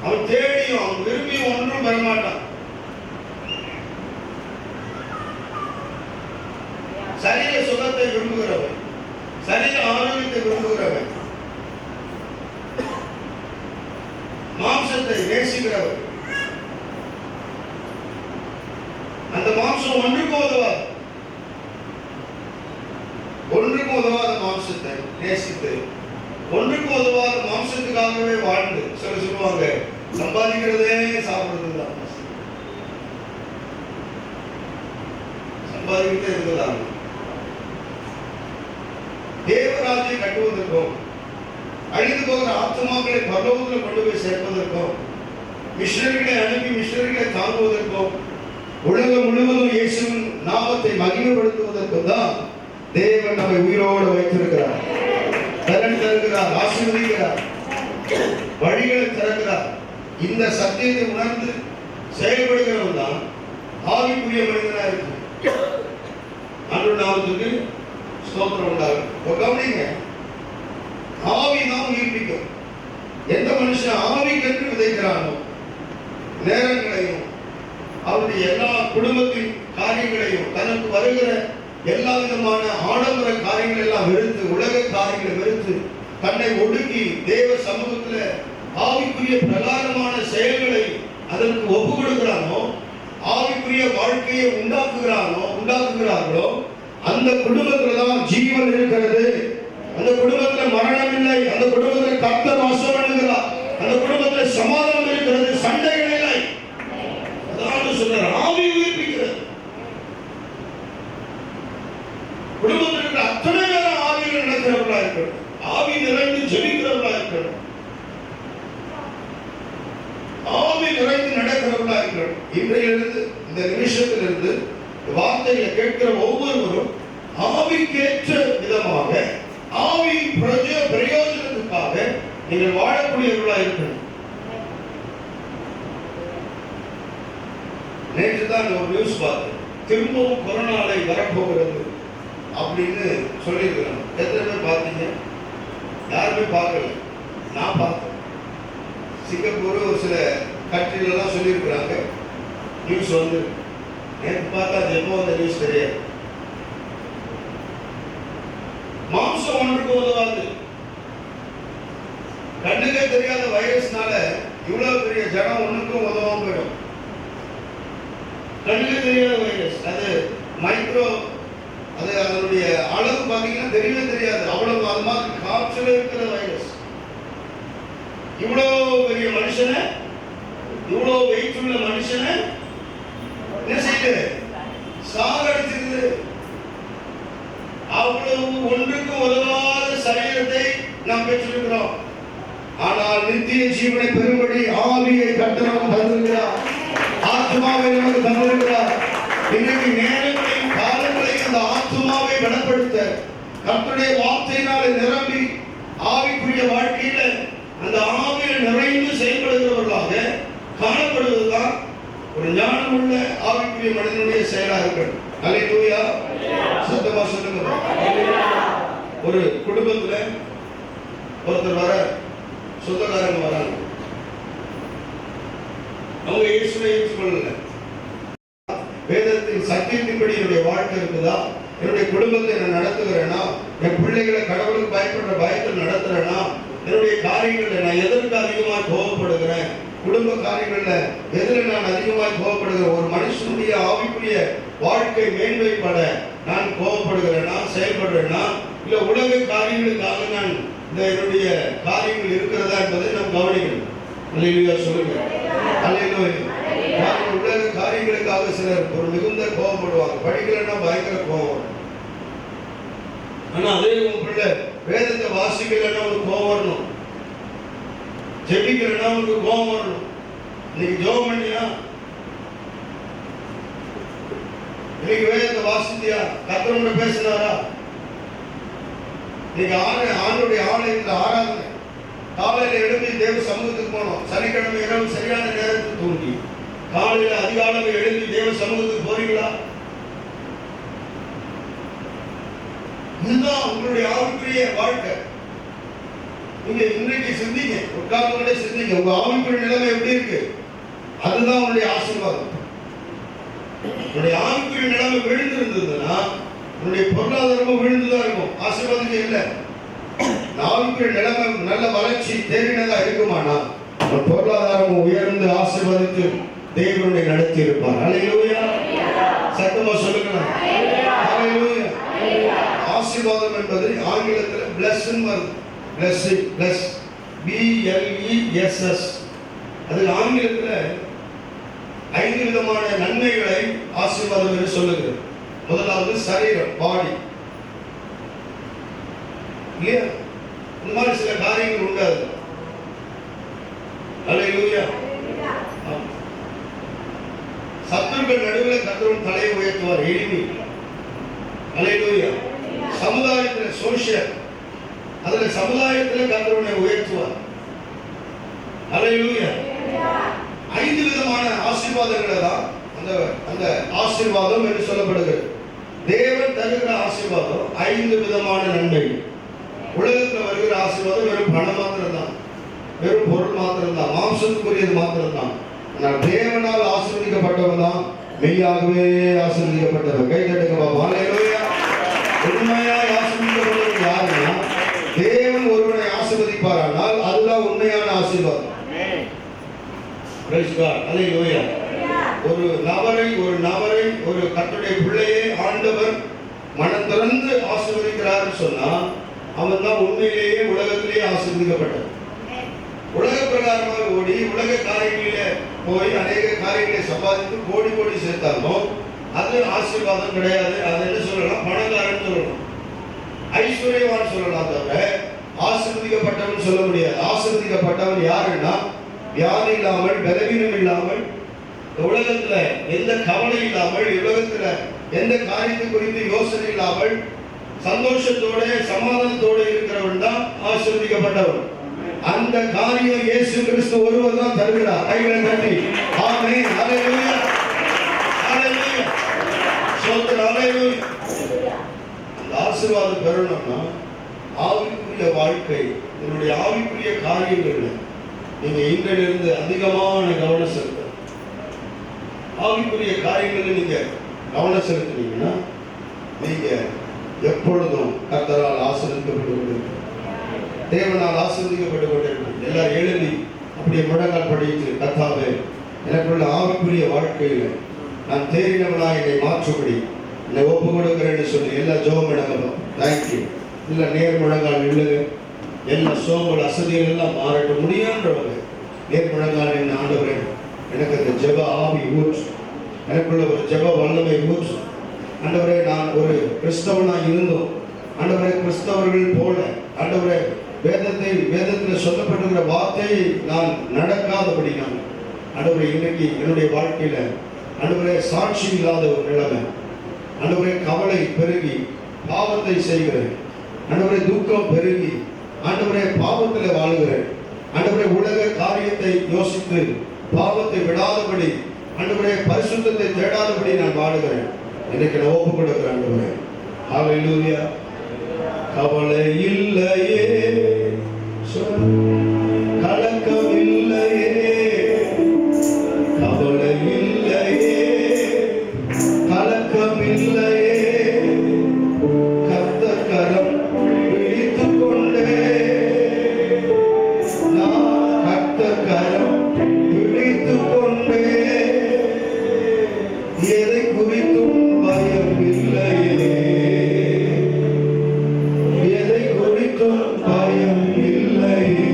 அவன் தேடியும் அவன் விரும்பியும் ஒன்றும் பெறமாட்டான். சரீர சுகத்தை விரும்புகிறவன், சரீர ஆரோக்கியத்தை விரும்புகிறவன், மாம்சத்தை நேசிக்கிறவன், அந்த மாம்சம் ஒன்றுக்கும் உதவாது. ஒன்றுக்கும் உதவாத மாம்சத்தை நேசித்து, ஒன்றுக்கும் உதவாத மாம்சத்துக்காகவே வாழ்ந்து, சொல்லுவாங்க சம்பாதிக்கிறதே சாப்பிடுறது தான், சம்பாதிக்கிட்டே இருக்குதான். தேவராஜ்யம் கட்டுவதற்கும், அழிந்து போகிற ஆத்மாக்களை பரலோகத்தில் கொண்டு போய் சேர்ப்பதற்கும், மிஷனரிகளை அனுப்பி மிஷனரிகளை தாங்குவதற்கும், உலகம் முழுவதும் இயேசுவின் நாமத்தை மகிமைப்படுத்துவதற்கும் தான் தேவன் நம்மை உயிரோடு வைத்திருக்கிறார். பலன் தருகிறார், ஆசீர்வதிக்கிறார், வழிகளை திறக்கிறார். இந்த சத்தியத்தை உணர்ந்து செயல்படுகிறவன் தான் ஆவிக்குரிய மனிதனா இருக்கு. ஆண்டவர் நாமத்துக்கு ஸ்தோத்திரம் உண்டாகும். கவனிங்க, ஆவி தான் உயிர்ப்பிக்கும். எந்த மனுஷன் ஆவிக்கென்று விதைக்கிறானோ, நேரங்களையும் அவருடைய எல்லா குடும்பத்தின் காரியங்களையும், தனக்கு வருகிற எல்லா விதமான ஆடம்பர காரியங்கள் எல்லாம் வெறுத்து, உலக காரியங்களை வெறுத்து, தன்னை ஒடுக்கி தேவ சமூகத்தில் ஆவிக்குரிய பிரகாரமான செயல்களை அதற்கு ஒப்பு கொடுக்கிறானோ, ஆவிக்குரிய வாழ்க்கையை உண்டாக்குகிறார்களோ, அந்த குடும்பத்தில் தான் ஜீவன் இருக்கிறது. அந்த குடும்பத்தில் மரணம் இல்லை. அந்த குடும்பத்தில் கர்த்தர் வாசம் பண்ணுகிறார். அந்த குடும்பத்தில் சமாதானம் இருக்கிறது, சண்டைகள் இல்லை. அதான் சொல்றார், ஆவி உயிர்ப்பிக்கிறது. குடும்பத்தில் இருக்கிற அத்தனை பேரும் ஆவியில் நடக்கிறவர்களா இருக்கணும், ஆவி நிறைந்து ஜெபிக்கிறவர்களா இருக்கணும். வாழுகிறவர்களா இருக்கிறோம். இன்றையிலிருந்து இந்த நிமிஷத்திலிருந்து வார்த்தைகளை கேட்கிற ஒவ்வொருவரும் ஆவிக்கேற்ற விதமாக ஆவி பிரயோஜனத்துக்காக நீங்கள் வாழக்கூடியவர்களா இருக்கணும். நேற்று தான் ஒரு நியூஸ் பார்த்தேன், திரும்பவும் கொரோனா அலை வரப்போகிறது அப்படின்னு சொல்லியிருக்கிறாங்க. எத்தனை பேர் பார்த்தீங்க? யாருமே பார்க்கல. நான் பார்த்தேன். சிங்கப்பூர் ஒரு சில கண்ட்ரிலெல்லாம் சொல்லியிருக்கிறாங்க. நியூஸ் வந்து நேற்று பார்த்தா அது எப்போ அந்த நியூஸ் தெரியாது. மாம்சம் ஒன்றுக்கு உதவாது. கண்ணுக்கே தெரியாத வைரஸ்னால இவ்வளவு பெரிய ஜனம் ஒன்றுக்கும் உதவாம போயிடும். கண்ணுக்கு தெரியாத வைரஸ், அது மைக்ரோ, அது அதனுடைய அளவு பார்த்தீங்கன்னா தெரியவே தெரியாது. அவ்வளவு அது மாதிரி காற்றுல இருக்கிற வைரஸ் இவ்வளவு பெரிய மனுஷனை, இவ்வளவு வெயிட் உள்ள மனுஷனை என்ன செய்யுது? சாகடிச்சிருது. அவ்வளவு ஒன்றுக்கு உதவாத சரீரத்தை நாம் பெற்றிருக்கிறோம். ஆனால் நித்திய ஜீவனை பெறும்படி ஆவியை கர்த்தர் தந்திருக்கிறார். ஆத்மாவை நமக்கு தந்திருக்கிறார். இன்றைக்கு நேரங்களையும் காலங்களையும் அந்த ஆத்மாவை பலப்படுத்த கர்த்தருடைய வார்த்தையினாலே நிரம்பி ஆவிக்குரிய வாழ்க்கையில அந்த ஆவியில் நிறைந்து செயல்படுகிறவர்களாக காணப்படுவதுதான் ஒரு ஞானமுள்ள ஆவிக்குரிய மனிதனுடைய செயலாக இருக்கணும். அல்லேலூயா. சத்தமா சொல்லுங்க. ஒரு குடும்பத்துல ஒருத்தர் வர, சொந்தக்காரங்க வராங்க. அவங்க இயேசுவை ஏற்றுக்கொள்ளல. வேதத்தின் சத்தியத்தின்படி என்னுடைய வாழ்க்கை இருக்குதா, என்னுடைய குடும்பத்தை நான் நடத்துகிறேனா, என் பிள்ளைகளை கடவுளுக்கு பயப்படுற பயத்தில் நடத்துறேனா, என்னுடைய காரியங்களில் நான் எதற்கு அதிகமாக கோபப்படுகிறேன், குடும்ப காரியங்கள்ல எதுல நான் அதிகமாக கோபப்படுகிறேன், ஒரு மனுஷனுடைய ஆவிக்குரிய வாழ்க்கை மேன்மைப்பட நான் கோபப்படுகிறேனா, செயல்படுறேன்னா, இல்ல உலக காரியங்களுக்காக நான் இந்த என்னுடைய காரியங்கள் இருக்கிறதா என்பதை நாம் கவனிக்கணும். அல்லேலூயா சொல்லுங்க. அல்லேலூயா. உலக காரியங்களுக்காக சிலர் ஒரு மிகுந்த கோபப்படுவாங்க. படிக்கலன்னா பயங்கர கோபம். ஆனா அதே உங்க பிள்ளை வேதத்தை வாசிக்கலன்னா ஒரு கோபம் வரணும், ஜெபிக்கலன்னா உங்களுக்கு கோபம் வரணும். இன்னைக்கு ஜெபம் பண்ணியா, இன்னைக்கு வேதத்தை வாசித்தியா, கர்த்தரோட பேசினாரா, இன்னைக்கு ஆண்டுடைய ஆலயத்தில் ஆராதனை, காலையில எழுப்பி தேவ சமூகத்துக்கு போனோம். சனிக்கிழமை இரவு சரியான நேரத்தில் தூங்கி காலையில அதிகாலை எழுப்பி தேவ சமூகத்துக்கு போறீங்களா? இதுதான் உங்களுடைய ஆவிக்குரிய வாழ்க்கை. நீங்க இன்னைக்கு சிந்திங்க, உட்கார்ந்து சிந்திங்க, உங்க ஆவிக்குரிய நிலைமை எப்படி இருக்கு? அதுதான் உங்களுடைய ஆசீர்வாதம். உங்களுடைய ஆவிக்குரிய நிலைமை விழுந்து இருந்ததுன்னா உங்களுடைய பொருளாதாரமும் விழுந்துதான் இருக்கும், ஆசீர்வாதமே இல்லை. ஆவிக்குரிய நிலைமை நல்ல வளர்ச்சி தேறினதா இருக்குமானா பொருளாதாரமும் உயர்ந்து ஆசீர்வதித்து தேவனுடைய நடத்தி இருப்பார். அல்லேலூயா. சத்தமா சொல்லுங்க. அல்லேலூயா. ஆசீர்வாதம் என்பது ஆங்கிலத்தில் blessing வருது. blessing, bless, BLESS. அது ஆங்கிலத்தில் 5 விதமான நன்மைகளை ஆசீர்வாதம் என்று சொல்லுகிறது. முதலாவது சரீரம், பாடி. இல்லையா? இந்த மாதிரி சில காரியங்கள் உண்டாது. அல்லேலூயா. சத்துருக்கள் நடுவில் கர்த்தர் தலையை உயர்த்துவார், எளிமை. அல்லேலூயா. சமுதாயத்தில் சோஷியல், அதுல சமுதாயத்தில் கர்த்தரை உயர்த்துவார். அல்லேலூயா. 5 விதமான ஆசீர்வாதங்களை தான் அந்த ஆசீர்வாதம் என்று சொல்லப்படுகிறது. தேவன் தருகிற ஆசீர்வாதம் 5 விதமான நன்மை. உலகத்தில் வருகிற ஆசீர்வாதம் வெறும் பணம் மாத்திரம் தான், வெறும் பொருள் மாத்திரம் தான், மாம்சத்துக்குரியது மாத்திரம் தான். ஆனால் தேவனால் ஆசீர்வதிக்கப்பட்டவன் தான் மெய்யாகவே ஆசீர்வதிக்கப்பட்டவன். கை தட்டுங்க பாப்பா. அல்லேலூயா. உண்மையாய் ஆசீர்வதிக்கப்பட்டவன் யாருன்னா தேவன் ஒருவனை ஆசீர்வதிப்பாரானால் அதுதான் உண்மையான ஆசீர்வாதம். Praise God. அல்லேலூயா. ஒரு நபரை ஒரு கர்த்தருடைய பிள்ளையை ஆண்டவர் மனம் திறந்து ஆசீர்வதிக்கிறார் சொன்னா அவன் தான் உண்மையிலேயே உலகத்திலேயே ஆசீர்வதிக்கப்பட்டவன். உலக பிரகாரமாக ஓடி உலக காரியங்களிலே போய் அநேக காரியங்களை சம்பாதித்து கோடி கோடி சேர்த்தாலும் அது ஆசீர்வாதம் கிடையாது. அது என்ன சொல்லலாம்? பணக்காரன் சொல்லலாம், ஐஸ்வர்யவான் சொல்லலாம், தவிர ஆசீர்வதிக்கப்பட்டவன் சொல்ல முடியாது. ஆசீர்வதிக்கப்பட்டவன் யாருன்னா வியாதி இல்லாமல், பலவீனம் இல்லாமல், உலகத்துல எந்த கவலை இல்லாமல், உலகத்துல எந்த காரியத்தை குறித்து யோசனை இல்லாமல் சந்தோஷத்தோட சமாதானத்தோட இருக்கிறவன் தான் ஆசீர்வதிக்கப்பட்டவன். அந்த காரியம் இயேசு கிறிஸ்து ஒருவர் தான் தருகிறார். கைகளை தட்டி ஆமென், ஹல்லேலூயா, ஹல்லேலூயா, ஸ்தோத்திரம், ஹல்லேலூயா. அந்த ஆசீர்வாதம் பெறணும்னா ஆவிக்குரிய வாழ்க்கை, என்னுடைய ஆவிக்குரிய காரியங்கள்ல நீங்க இன்றிலிருந்து அதிகமான கவனம் செலுத்த, ஆவிக்குரிய காரியங்களில் நீங்க கவனம் செலுத்தினீங்கன்னா நீங்க எப்பொழுதும் கர்த்தரால் ஆசீர்வதிக்கப்பட்டு கொண்டிருக்க, தேவனால் ஆசீர்வதிக்கப்பட்டு கொண்டிருக்க. எல்லாரும் எழுதி அப்படியே முழங்கால் படித்து, கர்த்தாவே எனக்குள்ள ஆவிக்குரிய வாழ்க்கையில நான் தேறினவனாக என்னை மாற்றும்படி என்னை ஒப்பு கொடுக்கிறேன்னு சொல்லி எல்லா ஜெபம் இடங்களும் தேங்க்யூ. இல்லை நேர் முழங்கால் இல்லைங்க, எல்லா சோம்பல் அசதிகள் எல்லாம் மாறட்ட முடியான்றவங்க நேர் முழங்கால் என்ன, ஆண்டவரே எனக்கு அந்த ஜெப ஆவி ஊற்று, எனக்குள்ள ஒரு ஜெப வல்லமை ஊற்று. ஆண்டவரே நான் ஒரு கிறிஸ்தவனாக இருந்தோம், ஆண்டவரே கிறிஸ்தவர்கள் போல ஆண்டவரே வேதத்தில் சொல்லப்பட்டிருக்கிற வார்த்தையை நான் நடக்காதபடி நான் ஆண்டவரே இன்னைக்கு என்னுடைய வாழ்க்கையில ஆண்டவரே சாட்சி இல்லாத ஒரு நிலைமை, ஆண்டவரே கவலை பெருகி பாவத்தை செய்கிறேன், ஆண்டவரே துக்கம் பெருகி ஆண்டவரே பாவத்தில் வாழுகிறேன், ஆண்டவரே உலக காரியத்தை யோசித்து பாவத்தை விடாதபடி ஆண்டவரே பரிசுத்தத்தை தேடாதபடி நான் வாழுகிறேன். எனக்கு நான் ஒப்பு கொடுக்கிறேன் ஆண்டவரே. ஹல்லேலூயா. கவலை இல்லையே, கலக்கம் இல்லையே, கவலை இல்லையே, கலக்கம் இல்லையே, கர்த்தர் கரம் பிடித்துக் கொண்டே, நான் கர்த்தர் கரம் பிடித்துக் கொண்டே, எதை குறித்தும் பயம் இல்லையே, எதை குறித்தும் பயம் இல்லையே,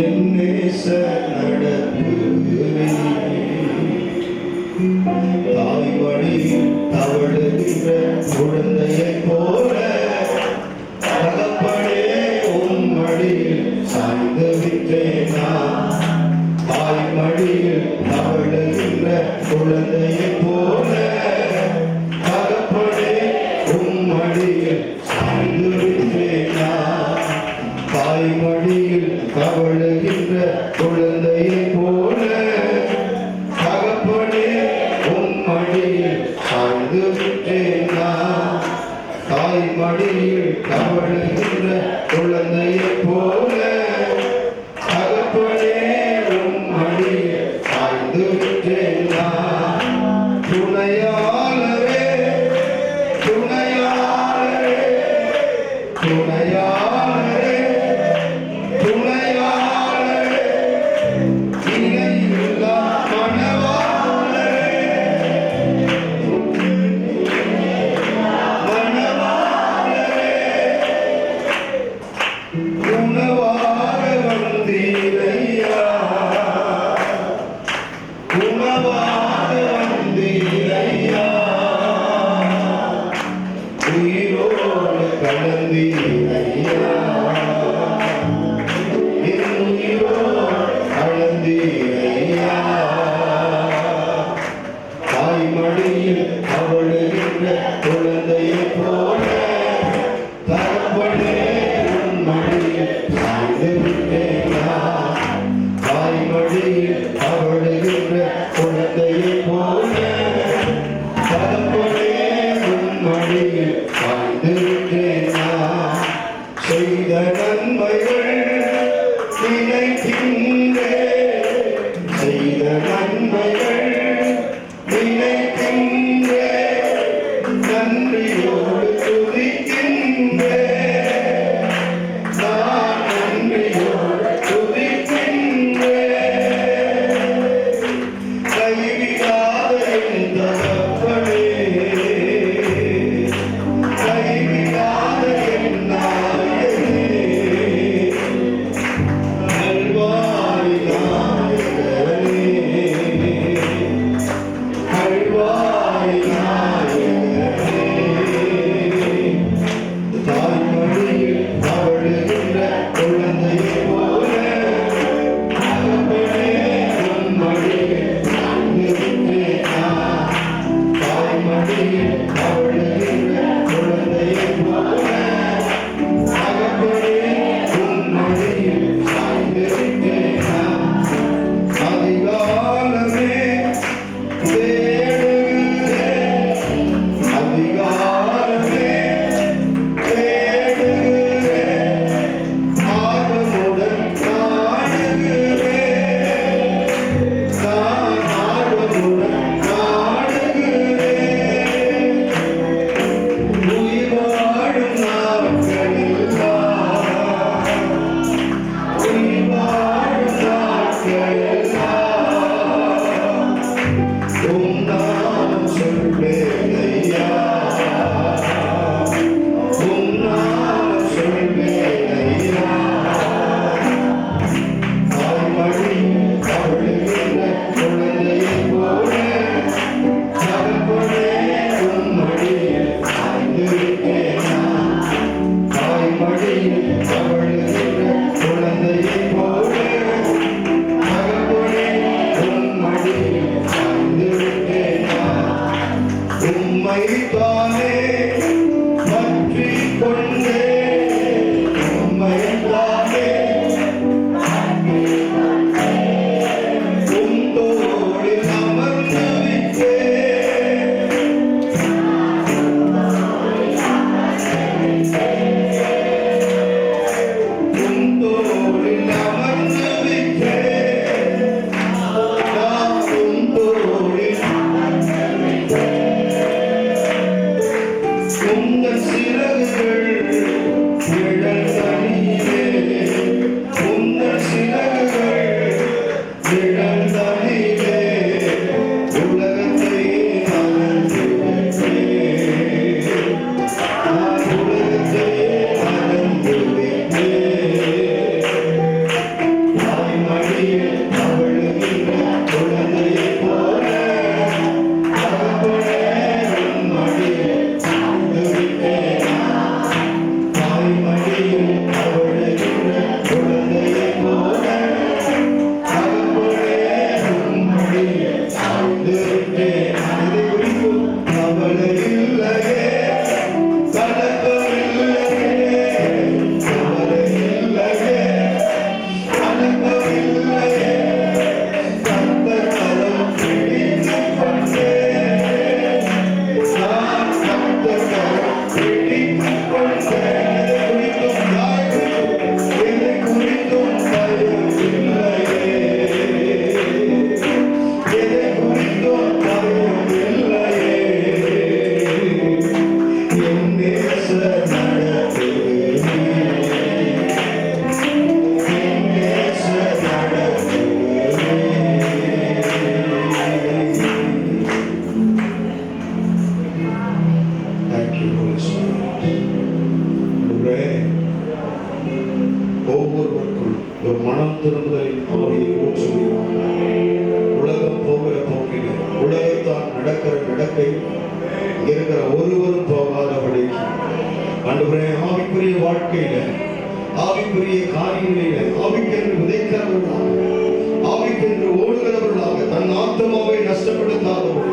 என் நேசர் நடப்பு தாய் வழியில் தவழுகின்ற குழந்தையைப் போல தகப்பனே உம் மடியில் சாய்ந்து விட்டேன் நான். தாய் மடியில் தவழுகின்ற குழந்தையைப் போல தகப்பனே உம் மடியில் சாய்ந்து விட்டேன் நான். தாய் மடியில் தவழுகின்ற குழந்தையைப் போல தகப்பனே உம் மடியில் சாய்ந்து விட்டேன் நான். தாய் மடியில் தவழுகின்ற குழந்தையைப் போல தகப்பனே உம் மடியில் சாய்ந்து விட்டேன் நான். துணையாளரே, துணையாளரே, துணையாளரே, துணையாளரே, இணையில்லா மணவாளரே, மணவாளரே, உணவாக வந்தீரையா, உணவாக வந்தீரையா, உயிரோடு கலந்தீரையா, என் உயிரோடு கலந்தீரையா. தாய் மடியில் தவழுகின்ற குழந்தையைப் போல தகப்பனே உன் மடியில் சாய்ந்து விட்டேன் நான். தாய் மடியில் தவழுகின்ற குழந்தையைப் போல தகப்பனே உன் மடியில் சாய்ந்து விட்டேன் நான். திரும்புதலின் ஆவியை ஊற்றுவீராக. உலகம் போகிற போக்கில் உலகத்தான் நடக்கிற நடக்கை இருக்கிற ஒருவரும் போகாதபடிக்கு ஆண்டவரே ஆவிக்குரிய வாழ்க்கையில ஆவிக்குரிய காரியங்களில ஆவிக்கென்று விதைக்கிறவர்களாக ஆவிக்கென்று ஓடுகிறவர்களாக தன் ஆத்மாவை நஷ்டப்படுத்தாதபடி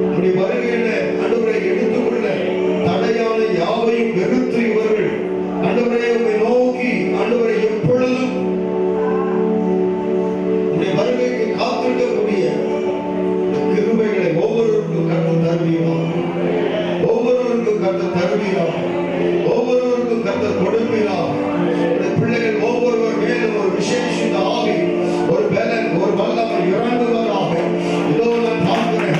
நம்முடைய வருகையில ஆண்டவரை எடுத்துக்கொள்ள தடையான யாவையும் வெறுத்து இவர்கள் ஆண்டவரை உம்மை நோக்கி ஆண்டவரை எப்பொழுதும் உம்முடைய வருகைக்கு காத்திருக்கக்கூடிய கிருபைகளை ஒவ்வொருவருக்கும் கர்த்தர் தருவீராக. ஒவ்வொருவருக்கும் கர்த்தர் தருவீராக. ஒவ்வொருவருக்கும் கர்த்தர் கொடுப்பீராக. உம்முடைய பிள்ளைகள் ஒவ்வொருவர் மேலும் ஒரு விசேஷித்த ஆவி, ஒரு பலன், ஒரு வல்லமை இறங்குவதாக இதோ நான் பார்க்கிறேன்.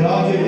ராஜ்யம்